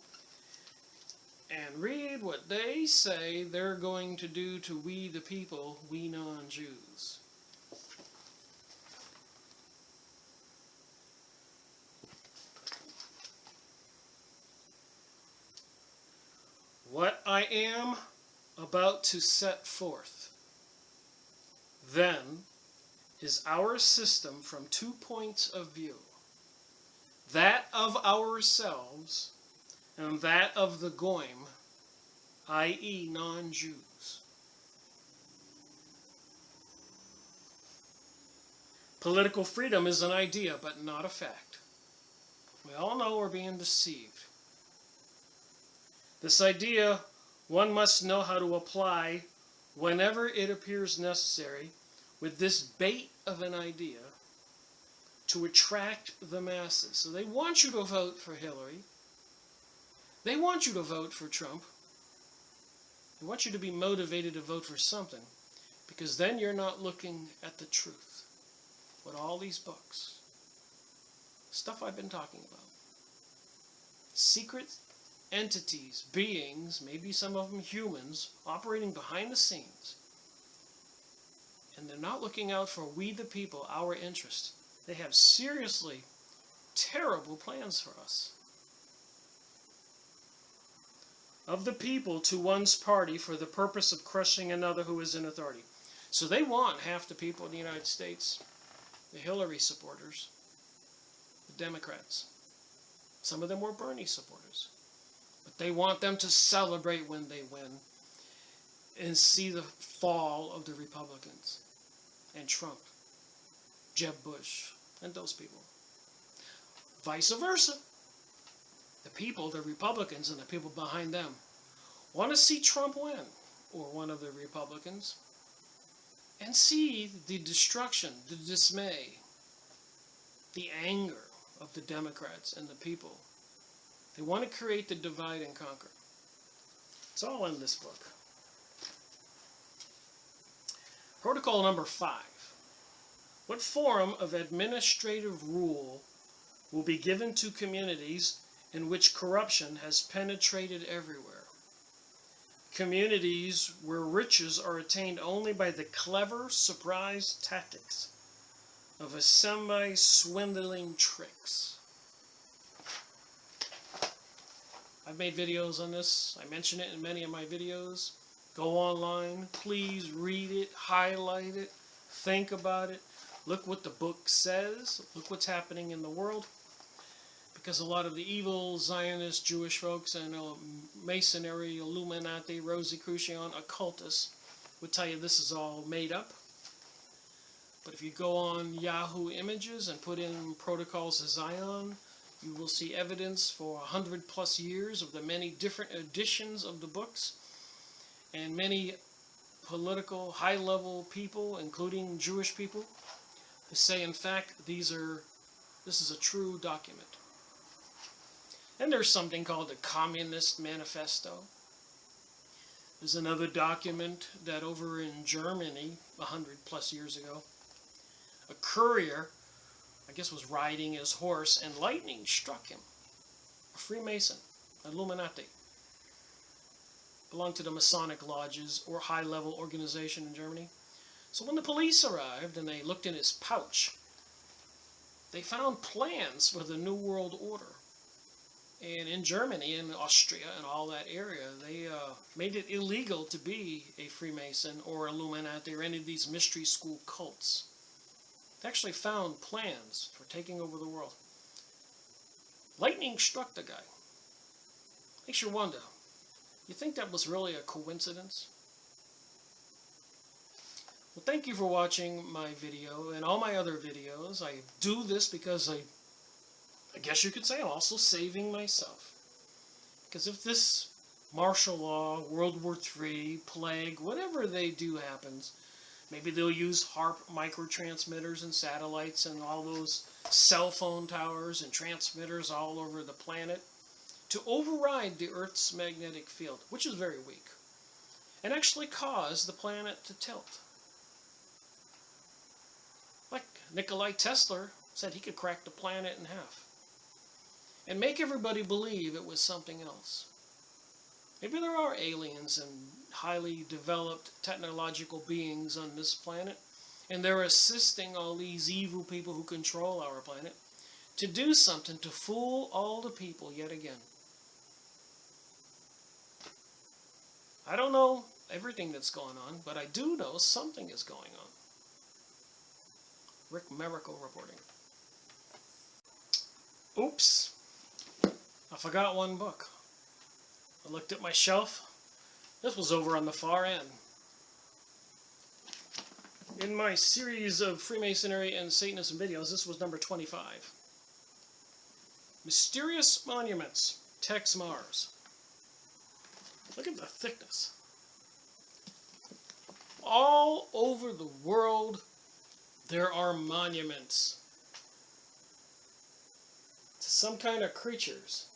And read what they say they're going to do to we the people, we non-Jews. What I am about to set forth, then, is our system from 2 points of view. That of ourselves and that of the Goyim, i.e. non-Jews. Political freedom is an idea, but not a fact. We all know we're being deceived. This idea one must know how to apply whenever it appears necessary with this bait of an idea to attract the masses. So they want you to vote for Hillary. They want you to vote for Trump. They want you to be motivated to vote for something, because then you're not looking at the truth. What all these books, stuff I've been talking about, secret entities, beings, maybe some of them humans, operating behind the scenes, and they're not looking out for we the people, our interest. They have seriously terrible plans for us. Of the people to one's party for the purpose of crushing another who is in authority. So they want half the people in the United States, the Hillary supporters, the Democrats. Some of them were Bernie supporters. But they want them to celebrate when they win and see the fall of the Republicans and Trump, Jeb Bush, and those people. Vice versa. The people, the Republicans, and the people behind them want to see Trump win, or one of the Republicans, and see the destruction, the dismay, the anger of the Democrats and the people. They want to create the divide and conquer. It's all in this book. Protocol number 5. What form of administrative rule will be given to communities in which corruption has penetrated everywhere? Communities where riches are attained only by the clever surprise tactics of a semi-swindling tricks. I've made videos on this. I mention it in many of my videos. Go online. Please read it, highlight it, think about it. Look what the book says. Look what's happening in the world. Because a lot of the evil Zionist Jewish folks and Masonry, Illuminati, Rosicrucian, occultists would tell you this is all made up. But if you go on Yahoo Images and put in Protocols of Zion, you will see evidence for 100+ years of the many different editions of the books, and many political high-level people, including Jewish people, who say in fact this is a true document. And there's something called the Communist Manifesto. There's another document that over in Germany 100+ years ago, a courier, I guess, was riding his horse and lightning struck him. A Freemason, Illuminati, belonged to the Masonic lodges or high-level organization in Germany. So when the police arrived and they looked in his pouch, they found plans for the New World Order. And in Germany and Austria and all that area, they made it illegal to be a Freemason or Illuminati or any of these mystery school cults. They actually found plans for taking over the world. Lightning struck the guy. Makes you wonder, you think that was really a coincidence? Well, thank you for watching my video and all my other videos. I do this because I guess you could say I'm also saving myself. Because if this martial law, World War III, plague, whatever they do happens, maybe they'll use HARP microtransmitters and satellites and all those cell phone towers and transmitters all over the planet to override the Earth's magnetic field, which is very weak, and actually cause the planet to tilt. Like Nikola Tesla said, he could crack the planet in half and make everybody believe it was something else. Maybe there are aliens and highly developed technological beings on this planet, and they're assisting all these evil people who control our planet to do something to fool all the people yet again. I don't know everything that's going on, but I do know something is going on. Rick Miracle reporting. Oops. I forgot one book. I looked at my shelf. This was over on the far end. In my series of Freemasonry and Satanism videos, this was number 25. Mysterious Monuments, Tex Mars. Look at the thickness. All over the world, there are monuments to some kind of creatures.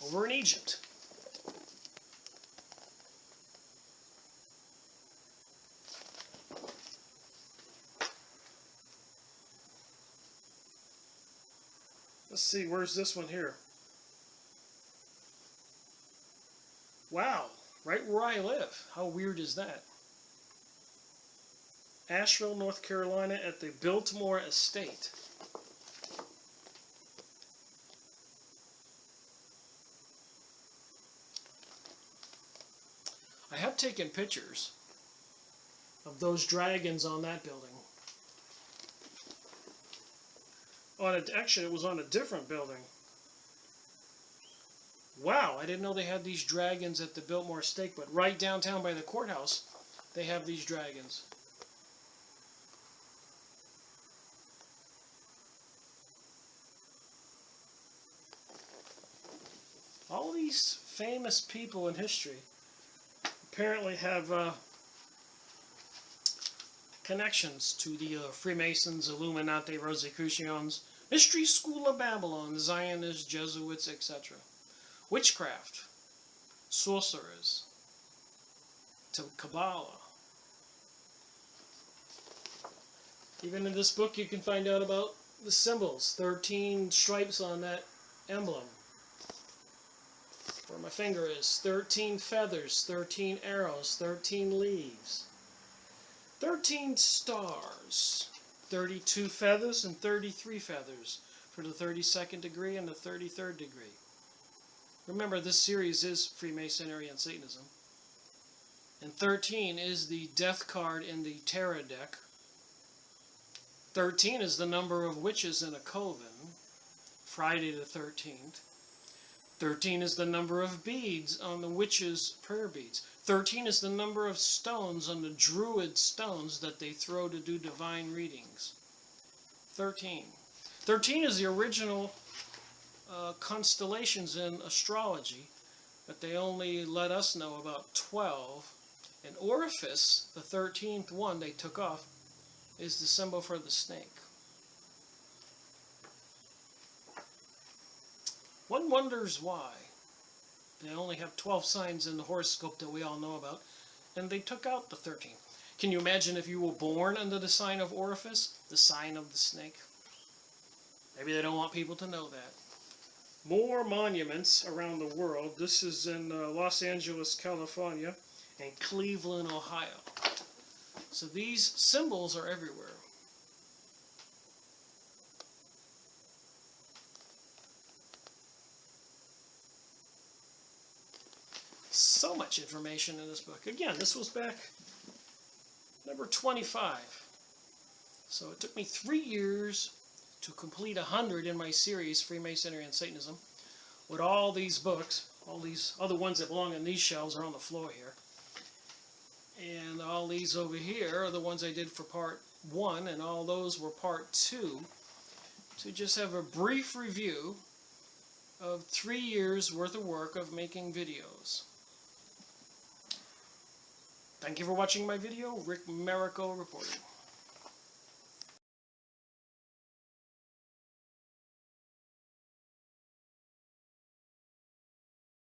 Over in Egypt. Let's see, where's this one here? Wow, right where I live. How weird is that? Asheville, North Carolina at the Biltmore Estate. I have taken pictures of those dragons on that building. Actually, it was on a different building. Wow, I didn't know they had these dragons at the Biltmore Estate, but right downtown by the courthouse, they have these dragons. All these famous people in history apparently have connections to the Freemasons, Illuminati, Rosicrucians, Mystery School of Babylon, Zionists, Jesuits, etc. Witchcraft, sorcerers, to Kabbalah. Even in this book you can find out about the symbols, 13 stripes on that emblem. Where my finger is, 13 feathers, 13 arrows, 13 leaves, 13 stars, 32 feathers and 33 feathers for the 32nd degree and the 33rd degree. Remember, this series is Freemasonry and Satanism. And 13 is the death card in the tarot deck. 13 is the number of witches in a coven, Friday the 13th. 13 is the number of beads on the witches' prayer beads. 13 is the number of stones on the druid stones that they throw to do divine readings. 13. 13 is the original constellations in astrology, but they only let us know about 12. And Orifice, the 13th one they took off, is the symbol for the snake. One wonders why. They only have 12 signs in the horoscope that we all know about, and they took out the 13th. Can you imagine if you were born under the sign of Orifice, the sign of the snake? Maybe they don't want people to know that. More monuments around the world. This is in Los Angeles, California, and Cleveland, Ohio. So these symbols are everywhere. So much information in this book. Again, this was back number 25. So it took me 3 years to complete 100 in my series, Freemasonry and Satanism, with all these books. All these other ones that belong on these shelves are on the floor here. And all these over here are the ones I did for part 1, and all those were part 2, to just have a brief review of 3 years worth of work of making videos. Thank you for watching my video. Rick Merico reporting.